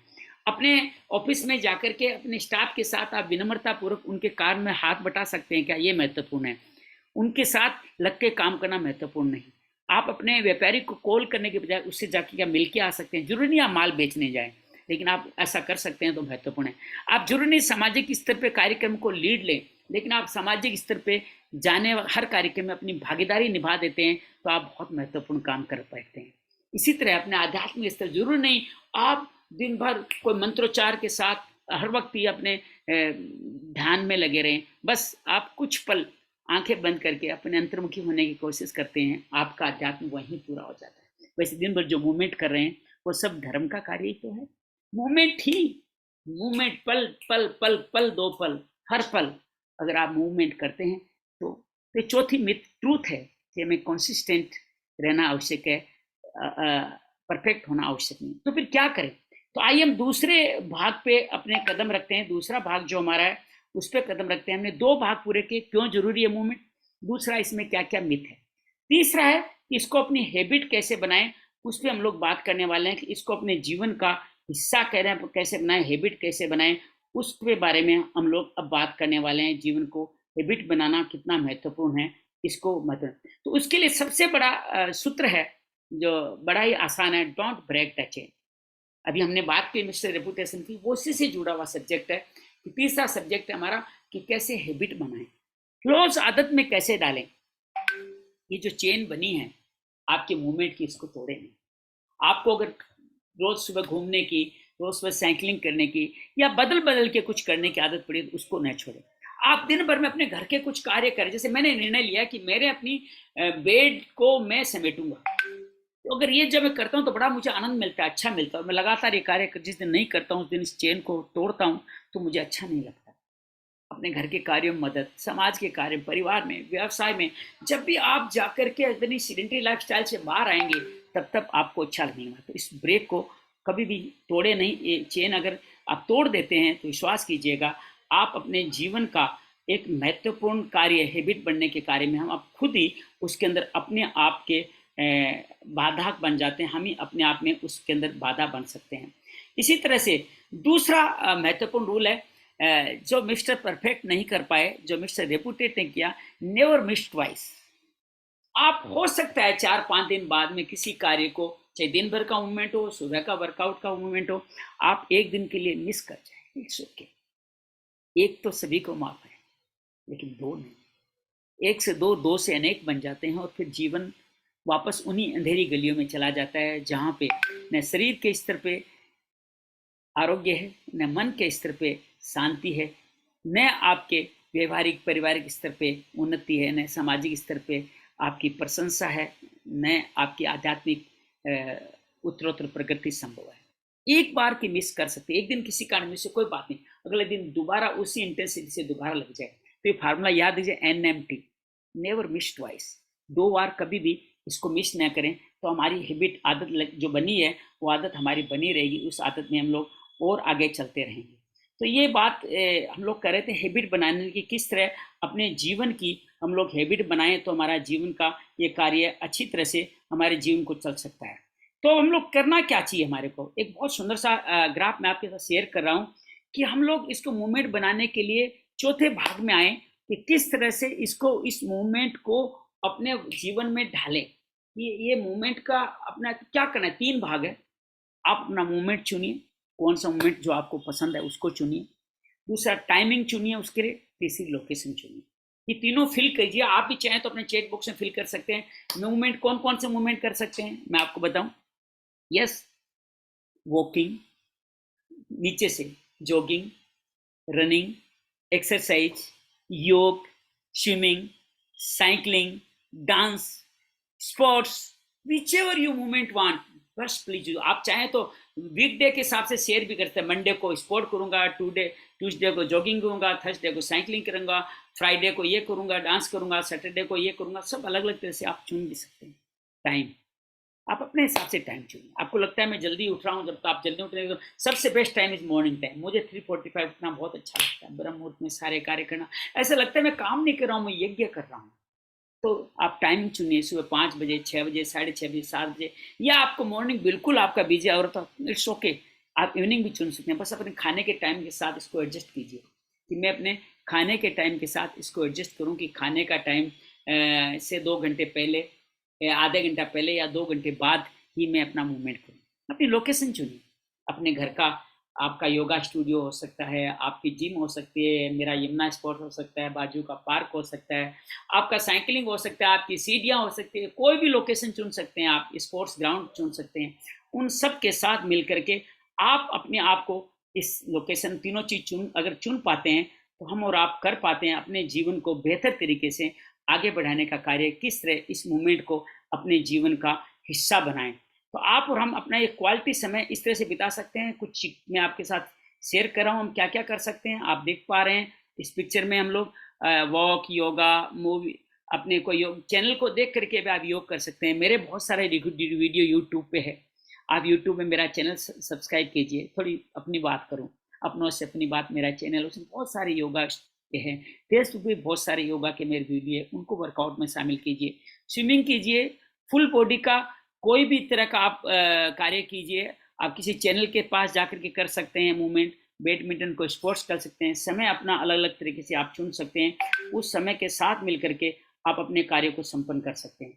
अपने ऑफिस में जाकर के अपने स्टाफ के साथ आप विनम्रता पूर्वक उनके काम में हाथ बटा सकते हैं क्या, ये महत्वपूर्ण है। उनके साथ लग के काम करना महत्वपूर्ण नहीं। आप अपने व्यापारी को कॉल करने के बजाय उससे जाके क्या मिल के आ सकते हैं। जरूरी नहीं आप माल बेचने जाए, लेकिन आप ऐसा कर सकते हैं तो महत्वपूर्ण है। आप जरूरी नहीं सामाजिक स्तर पे कार्यक्रम को लीड लें, लेकिन आप सामाजिक स्तर पे जाने हर कार्यक्रम में अपनी भागीदारी निभा देते हैं तो आप बहुत महत्वपूर्ण काम कर पाते हैं। इसी तरह अपने आध्यात्मिक स्तर, जरूर नहीं आप दिन भर कोई मंत्रोच्चार के साथ हर वक्त ही अपने ध्यान में लगे रहें। बस आप कुछ पल आंखें बंद करके अपने अंतर्मुखी होने की कोशिश करते हैं, आपका अध्यात्म वहीं पूरा हो जाता है। वैसे दिन भर जो मूवमेंट कर रहे हैं वो सब धर्म का कार्य ही तो है। मूवमेंट ही मूवमेंट, पल पल पल पल, दो पल, हर पल अगर आप मूवमेंट करते हैं तो चौथी मिथ ट्रूथ है कि हमें कंसिस्टेंट रहना आवश्यक है, परफेक्ट होना आवश्यक नहीं। तो फिर क्या करें? तो आइए हम दूसरे भाग पे अपने कदम रखते हैं। दूसरा भाग जो हमारा है उस पर कदम रखते हैं। हमने दो भाग पूरे किए, क्यों जरूरी है मूवमेंट, दूसरा इसमें क्या क्या मिथ है, तीसरा है कि इसको अपनी हैबिट कैसे बनाएं, उस पर हम लोग बात करने वाले हैं कि इसको अपने जीवन का हिस्सा कैसे बनाएं, हैबिट कैसे बनाएं, उसके बारे में हम लोग अब बात करने वाले हैं। जीवन को हैबिट बनाना कितना महत्वपूर्ण है, इसको महत्व। तो उसके लिए सबसे बड़ा सूत्र है जो बड़ा ही आसान है, डोंट ब्रेक द चेन। अभी हमने बात की मिस्टर रेपुटेशन की, वो उसी से जुड़ा हुआ सब्जेक्ट है। तीसरा सब्जेक्ट है हमारा कि कैसे हैबिट बनाएं, रोज आदत में कैसे डालें। ये जो चेन बनी है आपके मूवमेंट की, इसको तोड़े नहीं। आपको अगर रोज सुबह घूमने की, रोज सुबह साइकिलिंग करने की या बदल बदल के कुछ करने की आदत पड़ी तो उसको न छोड़े। आप दिन भर में अपने घर के कुछ कार्य करें। जैसे मैंने निर्णय लिया कि मेरे अपनी बेड को मैं समेटूंगा, तो अगर ये जब मैं करता हूँ तो बड़ा मुझे आनंद मिलता है, अच्छा मिलता है। मैं लगातार ये कार्य जिस दिन नहीं करता हूँ उस दिन इस चेन को तोड़ता हूँ तो मुझे अच्छा नहीं लगता। अपने घर के कार्यों में मदद, समाज के कार्य, परिवार में, व्यवसाय में, जब भी आप जाकर के अपनी सीडेंटरी लाइफस्टाइल से बाहर आएंगे तब आपको अच्छा लगेगा। तो इस ब्रेक को कभी भी तोड़े नहीं। ये चेन अगर आप तोड़ देते हैं तो विश्वास कीजिएगा आप अपने जीवन का एक महत्वपूर्ण कार्य, हैबिट बनने के कार्य में हम आप खुद ही उसके अंदर अपने आप के बाधा बन जाते हैं। हम ही अपने आप में उसके अंदर बाधा बन सकते हैं। इसी तरह से दूसरा महत्वपूर्ण रूल है जो मिस्टर परफेक्ट नहीं कर पाए, जो मिस्टर रेपुटेट ने किया, नेवर मिस ट्वाइस। आप हो सकता है 4-5 दिन बाद में किसी कार्य को, चाहे दिन भर का मूवमेंट हो, सुबह का वर्कआउट का मूवमेंट हो, आप एक दिन के लिए मिस कर जाए, इट्स ओके। एक तो सभी को माफ है, लेकिन दो नहीं। एक से दो, दो से अनेक बन जाते हैं और फिर जीवन वापस उन्हीं अंधेरी गलियों में चला जाता है जहाँ पे न शरीर के स्तर पे आरोग्य है, न मन के स्तर पे शांति है, न आपके व्यवहारिक पारिवारिक स्तर पे उन्नति है, न सामाजिक स्तर पे आपकी प्रशंसा है, न आपकी आध्यात्मिक उत्तरोत्तर प्रगति संभव है। एक बार की मिस कर सकते, एक दिन किसी कारण मिस से कोई बात नहीं, अगले दिन दोबारा उसी इंटेंसिटी से दोबारा लग जाए। तो ये फार्मूला याद दीजिए, NMT, नेवर मिस ट्वाइस। दो बार कभी भी इसको मिस न करें तो हमारी हैबिट, आदत जो बनी है वो आदत हमारी बनी रहेगी। उस आदत में हम लोग और आगे चलते रहेंगे। तो ये बात हम लोग कर रहे थे हैबिट बनाने की, किस तरह अपने जीवन की हम लोग हैबिट बनाएं तो हमारा जीवन का ये कार्य अच्छी तरह से हमारे जीवन को चल सकता है। तो हम लोग करना क्या चाहिए हमारे को, एक बहुत सुंदर सा ग्राफ मैं आपके साथ शेयर कर रहा हूँ कि हम लोग इसको मूवमेंट बनाने के लिए चौथे भाग में आए कि किस तरह से इसको, इस मूवमेंट को अपने जीवन में ढालें। ये मूवमेंट का अपना क्या करना है, 3 भाग है। आप अपना मूवमेंट चुनिए, कौन सा मूवमेंट जो आपको पसंद है उसको चुनिए। दूसरा टाइमिंग चुनिए उसके लिए। तीसरी लोकेशन चुनिए। ये तीनों फिल कीजिए। आप भी चाहें तो अपने चेक बॉक्स में फिल कर सकते हैं। मूवमेंट कौन कौन से मूवमेंट कर सकते हैं मैं आपको बताऊं। यस, वॉकिंग, नीचे से जॉगिंग, रनिंग, एक्सरसाइज, योग, swimming, cycling, dance, sports, which ever you movement want. बस प्लीज, आप चाहें तो वीकडे के हिसाब से शेयर भी करते हैं। मंडे को स्पोर्ट करूंगा, ट्यूसडे को जॉगिंग करूँगा, थर्सडे को साइकिलिंग करूँगा, फ्राइडे को ये करूँगा, डांस करूँगा, सैटरडे को ये करूँगा। सब अलग अलग तरह से आप चुन भी सकते हैं टाइम। आप अपने हिसाब से टाइम चुनिए। आपको लगता है मैं जल्दी उठ रहा हूँ, जब तो आप जल्दी उठ रहे हैं तो सबसे best time is morning time. मुझे 3:45 उठना बहुत अच्छा लगता है, ब्रह्म मुहूर्त में सारे कार्य करना। ऐसा लगता है मैं काम नहीं कर रहा हूँ, मैं यज्ञ कर रहा हूँ। तो आप टाइम चुनिए, सुबह 5 बजे, 6 बजे, 6:30 बजे, 7 बजे, या आपको मॉर्निंग बिल्कुल आपका बिजी और तो इट्स ओके, आप इवनिंग भी चुन सकते हैं। बस अपने खाने के टाइम के साथ इसको एडजस्ट कीजिए कि मैं अपने खाने के टाइम के साथ इसको एडजस्ट करूं कि खाने का टाइम से 2 घंटे पहले, आधे घंटा पहले या 2 घंटे बाद ही मैं अपना मूवमेंट करूं। अपनी लोकेशन चुनिए, अपने घर का, आपका योगा स्टूडियो हो सकता है, आपकी जिम हो सकती है, मेरा यमुना स्पोर्ट हो सकता है, बाजू का पार्क हो सकता है, आपका साइकिलिंग हो सकता है, आपकी सीढ़ियाँ हो सकती है, कोई भी लोकेशन चुन सकते हैं आप, स्पोर्ट्स ग्राउंड चुन सकते हैं। उन सब के साथ मिल करके आप अपने आप को इस लोकेशन, तीनों चीज़ अगर चुन पाते हैं तो हम और आप कर पाते हैं अपने जीवन को बेहतर तरीके से आगे बढ़ाने का कार्य। किस तरह इस मूवमेंट को अपने जीवन का हिस्सा बनाएं, तो आप और हम अपना एक क्वालिटी समय इस तरह से बिता सकते हैं। कुछ मैं आपके साथ शेयर कर रहा हूँ हम क्या क्या कर सकते हैं। आप देख पा रहे हैं इस पिक्चर में हम लोग वॉक, योगा, मूवी, अपने को योग चैनल को देख करके भी आप योग कर सकते हैं। मेरे बहुत सारे वीडियो यूट्यूब पे है, आप यूट्यूब में मेरा चैनल सब्सक्राइब कीजिए। थोड़ी अपनी बात करूँ, अपनों से अपनी बात, मेरा चैनल, उसमें बहुत सारे योगा के हैं। फेसबुक पे बहुत सारे योगा के मेरे वीडियो है, उनको वर्कआउट में शामिल कीजिए। स्विमिंग कीजिए, फुल बॉडी का कोई भी तरह का आप कार्य कीजिए। आप किसी चैनल के पास जाकर के कर सकते हैं मूवमेंट, बैडमिंटन को स्पोर्ट्स कर सकते हैं। समय अपना अलग अलग तरीके से आप चुन सकते हैं, उस समय के साथ मिल करके आप अपने कार्य को संपन्न कर सकते हैं।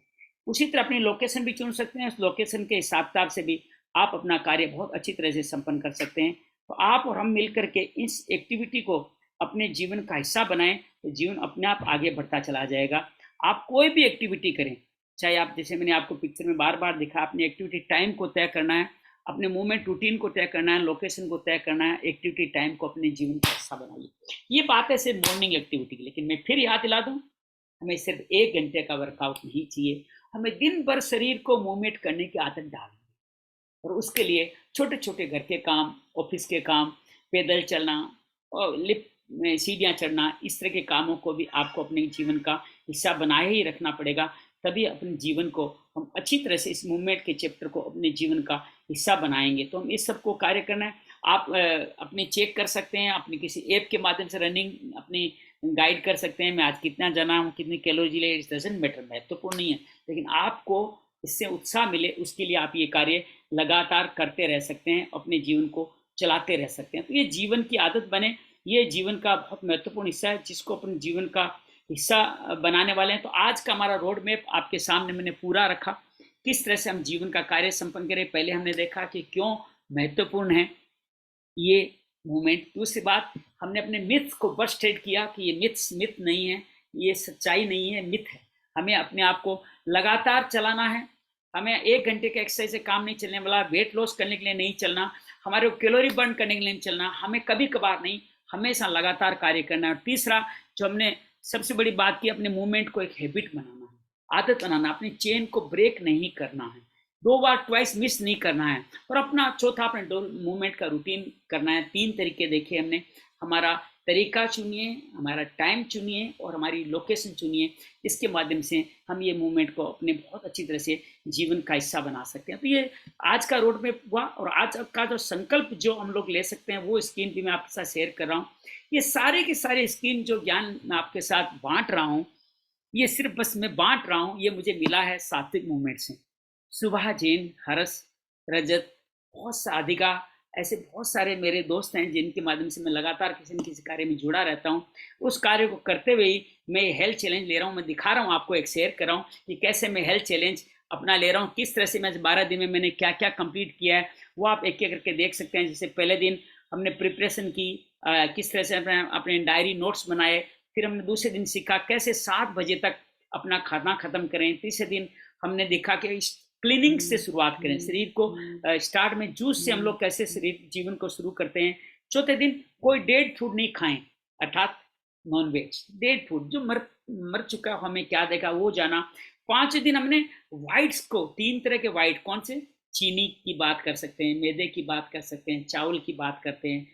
उसी तरह अपनी लोकेशन भी चुन सकते हैं, उस लोकेशन के हिसाब किताब से भी आप अपना कार्य बहुत अच्छी तरह से संपन्न कर सकते हैं। तो आप और हम मिल करके इस एक्टिविटी को अपने जीवन का हिस्सा बनाएं तो जीवन अपने आप आगे बढ़ता चला जाएगा। आप कोई भी एक्टिविटी करें, चाहे आप, जैसे मैंने आपको पिक्चर में बार बार दिखा, अपनी एक्टिविटी टाइम को तय करना है, अपने मूवमेंट रूटीन को तय करना है, लोकेशन को तय करना है, एक्टिविटी टाइम को अपने जीवन का हिस्सा बनाइए। ये बात है सिर्फ मॉर्निंग एक्टिविटी की, लेकिन मैं फिर याद दिला दूं, हमें सिर्फ 1 घंटे का वर्कआउट नहीं चाहिए, हमें दिन भर शरीर को मूवमेंट करने की आदत डालनी है। और उसके लिए छोटे छोटे घर के काम, ऑफिस के काम, पैदल चलना और लिफ्ट में सीढ़ियाँ चढ़ना, इस तरह के कामों को भी आपको अपने जीवन का हिस्सा बनाए ही रखना पड़ेगा। तभी अपने जीवन को हम अच्छी तरह से, इस मूवमेंट के चैप्टर को अपने जीवन का हिस्सा बनाएंगे। तो हम इस सब को कार्य करना है। आप अपने चेक कर सकते हैं, अपने किसी ऐप के माध्यम से रनिंग अपनी गाइड कर सकते हैं। मैं आज कितना जाना हूँ, कितनी कैलोरी ले, इट डजंट मैटर, महत्वपूर्ण नहीं है, लेकिन आपको इससे उत्साह मिले उसके लिए आप ये कार्य लगातार करते रह सकते हैं, अपने जीवन को चलाते रह सकते हैं। तो ये जीवन की आदत बने, ये जीवन का बहुत महत्वपूर्ण हिस्सा है जिसको अपने जीवन का हिस्सा बनाने वाले हैं। तो आज का हमारा रोड मैप आपके सामने मैंने पूरा रखा, किस तरह से हम जीवन का कार्य संपन्न करें। पहले हमने देखा कि क्यों महत्वपूर्ण है ये मूवमेंट। दूसरी बात, हमने अपने मिथ को बस्टेड किया कि ये मिथ नहीं है, ये सच्चाई नहीं है, मिथ है। हमें अपने आप को लगातार चलाना है, हमें 1 घंटे के एक्सरसाइज से काम नहीं चलने वाला, वेट लॉस करने के लिए नहीं चलना, हमारे कैलोरी बर्न करने के लिए नहीं चलना, हमें कभी कभार नहीं, हमेशा लगातार कार्य करना है। और तीसरा जो हमने सबसे बड़ी बात की, अपने मूवमेंट को एक हैबिट बनाना है, आदत बनाना, अपनी चेन को ब्रेक नहीं करना है, 2 बार ट्वाइस मिस नहीं करना है। और अपना चौथा, अपने मूवमेंट का रूटीन करना है। 3 तरीके देखे हमने, हमारा तरीका चुनिए, हमारा टाइम चुनिए और हमारी लोकेशन चुनिए। इसके माध्यम से हम ये मूवमेंट को अपने बहुत अच्छी तरह से जीवन का हिस्सा बना सकते हैं। तो ये आज का रोड मैप हुआ, और आज का जो संकल्प जो हम लोग ले सकते हैं वो स्क्रीन भी मैं आपके साथ शेयर कर रहा हूँ। ये सारे के सारे स्क्रीन जो ज्ञान मैं आपके साथ बांट रहा हूँ, ये सिर्फ बस मैं बांट रहा हूँ, ये मुझे मिला है सात्विक मूवमेंट से। सुबह, जैन, हर्ष, रजत, बहुत साधिका, ऐसे बहुत सारे मेरे दोस्त हैं जिनके माध्यम से मैं लगातार किसी न किसी कार्य में जुड़ा रहता हूँ। उस कार्य को करते हुए ही मैं हेल्थ चैलेंज ले रहा हूँ। मैं दिखा रहा हूँ आपको, एक शेयर कर रहा हूँ कि कैसे मैं हेल्थ चैलेंज अपना ले रहा हूँ, किस तरह से मैं 12 दिन में मैंने क्या क्या कंप्लीट किया है, वो आप एक एक करके देख सकते हैं। जैसे पहले दिन हमने प्रिपरेशन की, किस तरह से अपने डायरी नोट्स बनाए। फिर हमने दूसरे दिन सीखा कैसे 7 बजे तक अपना खाना खत्म करें। तीसरे दिन हमने देखा कि क्लीनिंग से शुरुआत करें, शरीर को स्टार्ट में जूस से हम लोग कैसे शरीर जीवन को शुरू करते हैं। चौथे दिन कोई डेड फूड नहीं खाएं, अर्थात नॉन वेज, डेड फूड जो मर चुका हमें क्या देगा वो जाना। 5वें दिन हमने वाइट्स को, 3 तरह के वाइट, कौन से, चीनी की बात कर सकते हैं, मैदे की बात कर सकते हैं, चावल की बात करते हैं,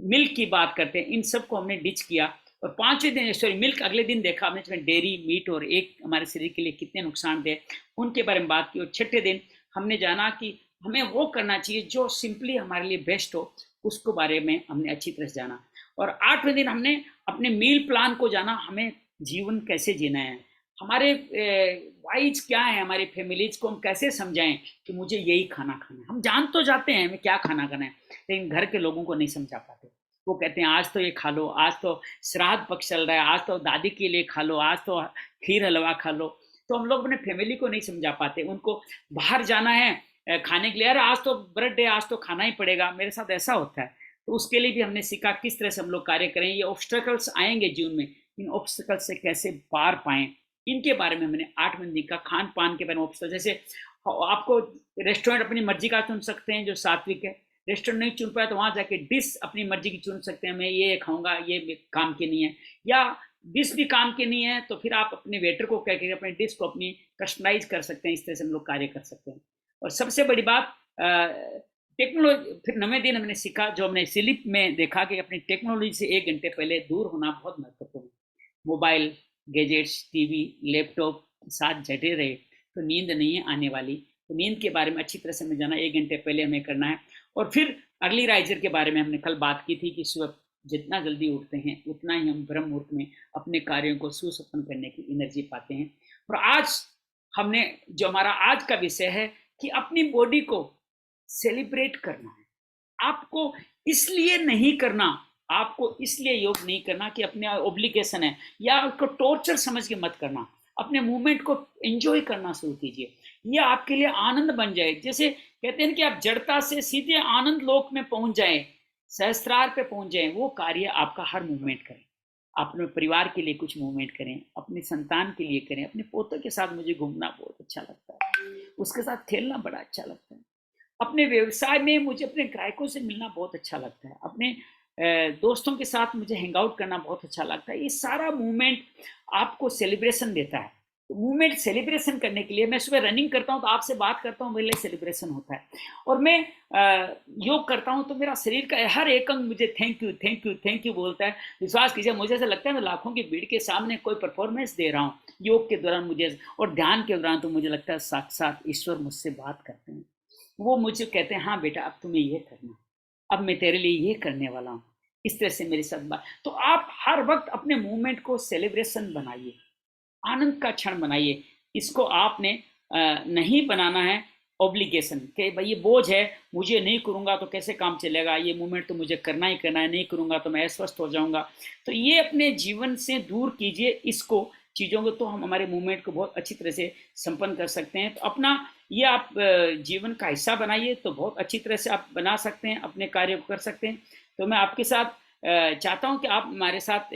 मिल्क की बात करते हैं, इन सब को हमने डिच किया। और पांचवें दिन, सॉरी मिल्क अगले दिन देखा हमने, इसमें डेयरी, मीट और एक हमारे शरीर के लिए कितने नुकसानदेह, उनके बारे में बात की। और छठे दिन हमने जाना कि हमें वो करना चाहिए जो सिंपली हमारे लिए बेस्ट हो, उसको बारे में हमने अच्छी तरह से जाना। और आठवें दिन हमने अपने मील प्लान को जाना, हमें जीवन कैसे जीना है, हमारे वाइज क्या है, हमारी फैमिलीज को हम कैसे समझाएं कि मुझे यही खाना खाना है। हम जान तो जाते हैं हमें क्या खाना खाना है, लेकिन घर के लोगों को नहीं समझा पाते। वो कहते हैं आज तो ये खा लो, आज तो श्राद्ध पक्ष चल रहा है, आज तो दादी के लिए खा लो, आज तो खीर हलवा खा लो। तो हम लोग अपने फैमिली को नहीं समझा पाते। उनको बाहर जाना है खाने के लिए, अरे आज तो बर्थडे, आज तो खाना ही पड़ेगा, मेरे साथ ऐसा होता है। तो उसके लिए भी हमने सीखा किस तरह से हम लोग कार्य करें। ये ऑब्स्टेकल्स आएंगे जीवन में, इन ऑब्स्टेकल्स से कैसे पार पाएं, इनके बारे में हमने 8 दिन का खान पान के बारे में ऑब्स्टेकल। जैसे आपको रेस्टोरेंट अपनी मर्जी का चुन सकते हैं जो सात्विक है, रेस्टोरेंट नहीं चुन पाया तो वहां जाके डिश अपनी मर्जी की चुन सकते हैं, मैं ये खाऊंगा, ये काम की नहीं है। या डिश भी काम की नहीं है तो फिर आप अपने वेटर को कह के अपने डिश को अपनी कस्टमाइज कर सकते हैं। इस तरह से हम लोग कार्य कर सकते हैं। और सबसे बड़ी बात, टेक्नोलॉजी, फिर 9वें दिन हमने सीखा, जो हमने स्लीप में देखा कि अपनी टेक्नोलॉजी से 1 घंटे पहले दूर होना बहुत महत्वपूर्ण है। मोबाइल, गैजेट्स, टीवी, लैपटॉप साथ जटे रहे तो नींद नहीं आने वाली। तो नींद के बारे में अच्छी तरह से हमें जाना, 1 घंटे पहले हमें करना है। और फिर अर्ली राइजर के बारे में हमने कल बात की थी कि सुबह जितना जल्दी उठते हैं उतना ही हम ब्रह्म मुहूर्त में अपने कार्यों को सुसंपन्न करने की एनर्जी पाते हैं। और आज हमने, जो हमारा आज का विषय है कि अपनी बॉडी को सेलिब्रेट करना है। आपको इसलिए नहीं करना, आपको इसलिए योग नहीं करना कि अपने ऑब्लिगेशन है या उसको टॉर्चर समझ के मत करना। अपने मूवमेंट को एंजॉय करना शुरू कीजिए, ये आपके लिए आनंद बन जाए। जैसे कहते हैं कि आप जड़ता से सीधे आनंद लोक में पहुंच जाए, सहस्त्रार पे पहुंच जाए, वो कार्य आपका हर मूवमेंट करें। अपने परिवार के लिए कुछ मूवमेंट करें, अपने संतान के लिए करें। अपने पोतों के साथ मुझे घूमना बहुत अच्छा लगता है, उसके साथ खेलना बड़ा अच्छा लगता है। अपने व्यवसाय में मुझे अपने ग्राहकों से मिलना बहुत अच्छा लगता है, अपने दोस्तों के साथ मुझे हैंग आउट करना बहुत अच्छा लगता है। ये सारा मूवमेंट आपको सेलिब्रेशन देता है। तो मूवमेंट सेलिब्रेशन करने के लिए, मैं सुबह रनिंग करता हूँ तो आपसे बात करता हूँ, मेरे लिए सेलिब्रेशन होता है। और मैं योग करता हूँ तो मेरा शरीर का हर एक अंग मुझे thank you thank you thank you बोलता है। विश्वास कीजिए, मुझे ऐसा लगता है मैं लाखों की भीड़ के सामने कोई परफॉर्मेंस दे रहा हूँ योग के दौरान मुझे, और ध्यान के दौरान तो मुझे लगता है साक्षात ईश्वर मुझसे बात करते हैं। वो मुझे कहते हैं हाँ बेटा अब तुम्हें ये करना, अब मैं तेरे लिए ये करने वाला हूँ। इस तरह से मेरी साथ बात। तो आप हर वक्त अपने मूवमेंट को सेलिब्रेशन बनाइए, आनंद का क्षण बनाइए। इसको आपने नहीं बनाना है ऑब्लिगेशन कि भाई ये बोझ है, मुझे नहीं करूँगा तो कैसे काम चलेगा, ये मूवमेंट तो मुझे करना ही करना है, नहीं करूँगा तो मैं अस्वस्थ हो जाऊँगा। तो ये अपने जीवन से दूर कीजिए इसको, चीज़ों को, तो हम हमारे मूवमेंट को बहुत अच्छी तरह से संपन्न कर सकते हैं। तो अपना ये आप जीवन का हिस्सा बनाइए तो बहुत अच्छी तरह से आप बना सकते हैं, अपने कार्य को कर सकते हैं। तो मैं आपके साथ चाहता हूं कि आप हमारे साथ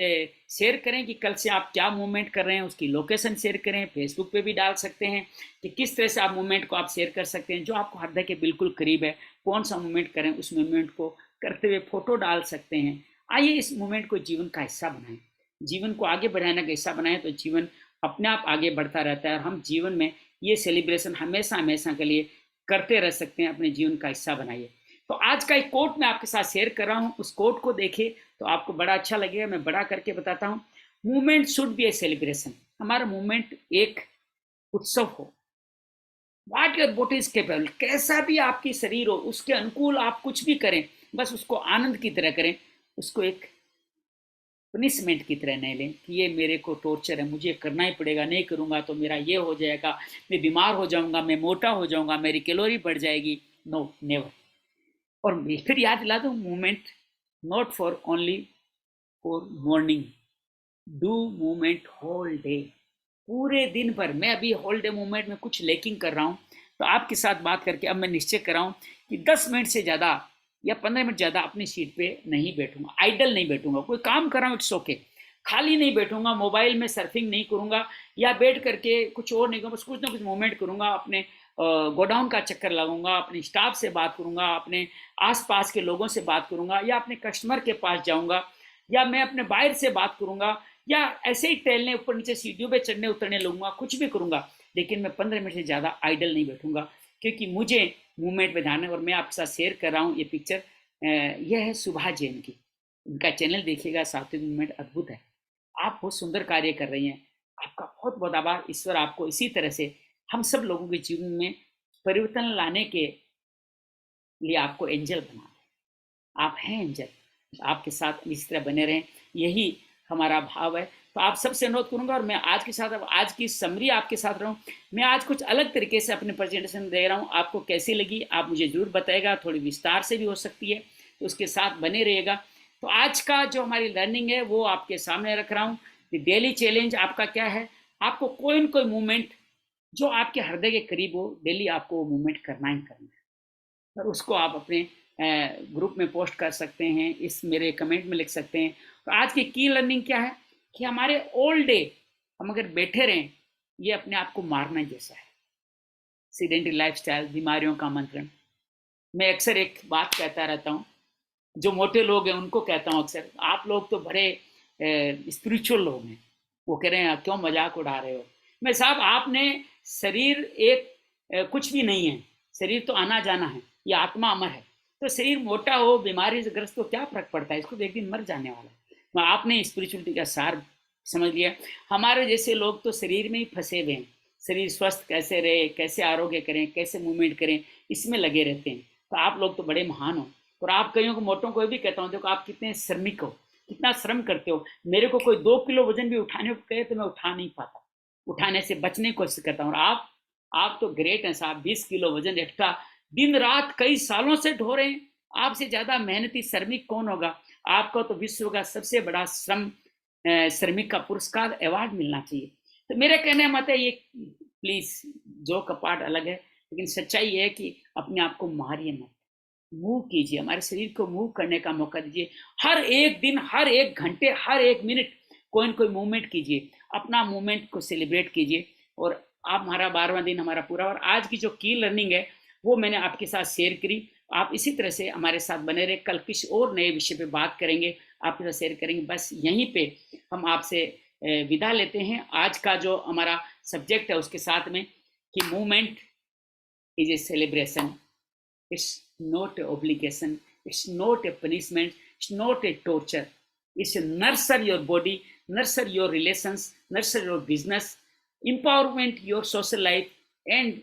शेयर करें कि कल से आप क्या मूवमेंट कर रहे हैं, उसकी लोकेशन शेयर करें। फेसबुक पे भी डाल सकते हैं कि किस तरह से आप मूवमेंट को आप शेयर कर सकते हैं, जो आपको हृदय के बिल्कुल करीब है, कौन सा मूवमेंट करें, उस मूवमेंट को करते हुए फोटो डाल सकते हैं। आइए इस मूवमेंट को जीवन का हिस्सा बनाएं, जीवन को आगे बढ़ाने का हिस्सा बनाएं, तो जीवन अपने आप आगे बढ़ता रहता है। और हम जीवन में ये सेलिब्रेशन हमेशा हमेशा के लिए करते रह सकते हैं, अपने जीवन का हिस्सा बनाइए। तो आज का एक कोट मैं आपके साथ शेयर कर रहा हूँ, उस कोट को देखिए तो आपको बड़ा अच्छा लगेगा। मैं बड़ा करके बताता हूँ। Movement should be A celebration. हमारा मूवमेंट एक उत्सव हो। वाट योर बॉडी इज केपेबल, कैसा भी आपकी शरीर हो उसके अनुकूल आप कुछ भी करें, बस उसको आनंद की तरह करें, उसको एक पनिशमेंट की तरह नहीं लें कि ये मेरे को टॉर्चर है, मुझे करना ही पड़ेगा, नहीं करूँगा तो मेरा ये हो जाएगा, मैं बीमार हो जाऊँगा, मैं मोटा हो जाऊँगा, मेरी कैलोरी बढ़ जाएगी। No, never. और फिर याद दिला दूँ, movement not for only for morning, do movement whole day, पूरे दिन भर। मैं अभी होल डे मूवमेंट में कुछ लेकिंग कर रहा हूँ, तो आपके साथ बात करके अब मैं निश्चय कर रहा हूँ कि 10 मिनट से ज़्यादा या 15 मिनट ज़्यादा अपनी सीट पे नहीं बैठूंगा, आइडल नहीं बैठूंगा। कोई काम कर रहा हूँ इट्स ओके, खाली नहीं बैठूंगा, मोबाइल में सर्फिंग नहीं करूँगा या बैठ करके कुछ और नहीं करूँगा, बस कुछ ना कुछ मूवमेंट करूँगा। अपने गोडाउन का चक्कर लगाऊंगा, अपने स्टाफ से बात करूँगा, अपने आसपास के लोगों से बात करूँगा, या अपने कस्टमर के पास जाऊँगा, या मैं अपने बाहर से बात करूँगा, या ऐसे ही टहलने, ऊपर नीचे सीढ़ियों पे चढ़ने उतरने लगूंगा, कुछ भी करूँगा। लेकिन मैं 15 मिनट से ज़्यादा आइडल नहीं बैठूंगा, क्योंकि मुझे मूवमेंट में ध्यान है। और मैं आपके साथ शेयर कर रहा हूँ ये पिक्चर, यह है सुबह जैन की। इनका चैनल देखिएगा, सात्विक मूवमेंट अद्भुत है। आप बहुत सुंदर कार्य कर रही हैं। आपका बहुत बहुत आभार। ईश्वर आपको इसी तरह से हम सब लोगों के जीवन में परिवर्तन लाने के लिए आपको एंजल बना दें। आप हैं एंजल, आपके साथ इस तरह बने रहें, यही हमारा भाव है। तो आप सबसे अनुरोध करूंगा, और मैं आज के साथ, अब आज की समरी आपके साथ रहूं। मैं आज कुछ अलग तरीके से अपने प्रेजेंटेशन दे रहा हूं, आपको कैसी लगी आप मुझे जरूर बताएगा, थोड़ी विस्तार से भी हो सकती है, तो उसके साथ बने रहिएगा। तो आज का जो हमारी लर्निंग है वो आपके सामने रख रहा हूँ। डेली चैलेंज आपका क्या है, आपको कोई न कोई मूवमेंट जो आपके हृदय के करीब हो, डेली आपको वो मूवमेंट करना ही करना है। और उसको आप अपने ग्रुप में पोस्ट कर सकते हैं, इस मेरे कमेंट में लिख सकते हैं। तो आज की लर्निंग क्या है कि हमारे ऑल डे हम अगर बैठे रहें, ये अपने आप को मारना जैसा है। सीडेंटरी लाइफस्टाइल, बीमारियों का मंत्रण। मैं अक्सर एक बात कहता रहता हूँ, जो मोटे लोग हैं उनको कहता हूँ अक्सर, आप लोग तो बड़े स्पिरिचुअल लोग हैं, वो कह रहे हैं क्यों मजाक उड़ा रहे हो। मैं साहब, आपने शरीर एक कुछ भी नहीं है, शरीर तो आना जाना है, ये आत्मा अमर है। तो शरीर मोटा हो, बीमारी से ग्रस्त हो, क्या फर्क पड़ता है, इसको तो एक दिन मर जाने वाला है। तो आपने स्पिरिचुअलिटी का सार समझ लिया। हमारे जैसे लोग तो शरीर में ही फंसे हुए हैं, शरीर स्वस्थ कैसे रहे, कैसे आरोग्य करें, कैसे मूवमेंट करें, इसमें लगे रहते हैं। तो आप लोग तो बड़े महान हो। और आप कईयों को, मोटों को भी कहता हूँ, देखो आप कितने श्रमिक हो, कितना श्रम करते हो। मेरे को कोई 2 किलो वजन भी उठाने को कहे तो मैं उठा नहीं पाता, उठाने से बचने की कोशिश करता हूँ। और आप तो ग्रेट हैं साहब, 20 किलो वजन एक्स्ट्रा दिन रात कई सालों से ढो रहे हैं। आपसे ज्यादा मेहनती श्रमिक कौन होगा। आपको तो विश्व का सबसे बड़ा श्रमिक का पुरस्कार अवार्ड मिलना चाहिए। तो मेरे कहने मत है ये, प्लीज, जो कपाट अलग है, लेकिन सच्चाई ये है कि अपने आप को मारिए मत, मूव कीजिए, हमारे शरीर को मूव करने का मौका दीजिए। हर एक दिन, हर एक घंटे, हर एक मिनट कोई न कोई मूवमेंट कीजिए, अपना मूवमेंट को सेलिब्रेट कीजिए। और आप, हमारा 12वां दिन हमारा पूरा, और आज की जो की लर्निंग है वो मैंने आपके साथ शेयर करी। आप इसी तरह से हमारे साथ बने रहे, कल किसी और नए विषय पे बात करेंगे, आपके साथ शेयर करेंगे। बस यहीं पे हम आपसे विदा लेते हैं। आज का जो हमारा सब्जेक्ट है उसके साथ में कि movement is a celebration, it's not an obligation, it's not a punishment, it's not a torture. It's a nurture your body, nurture your relations, nurture your business, empowerment your social life, and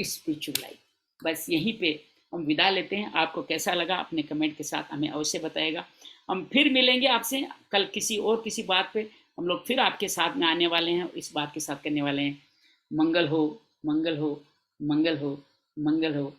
spiritual life. बस यहीं पे हम विदा लेते हैं। आपको कैसा लगा अपने कमेंट के साथ हमें अवश्य बताएगा। हम फिर मिलेंगे आपसे कल किसी और किसी बात पे। हम लोग फिर आपके साथ में आने वाले हैं, इस बात के साथ करने वाले हैं। मंगल हो, मंगल हो, मंगल हो, मंगल हो।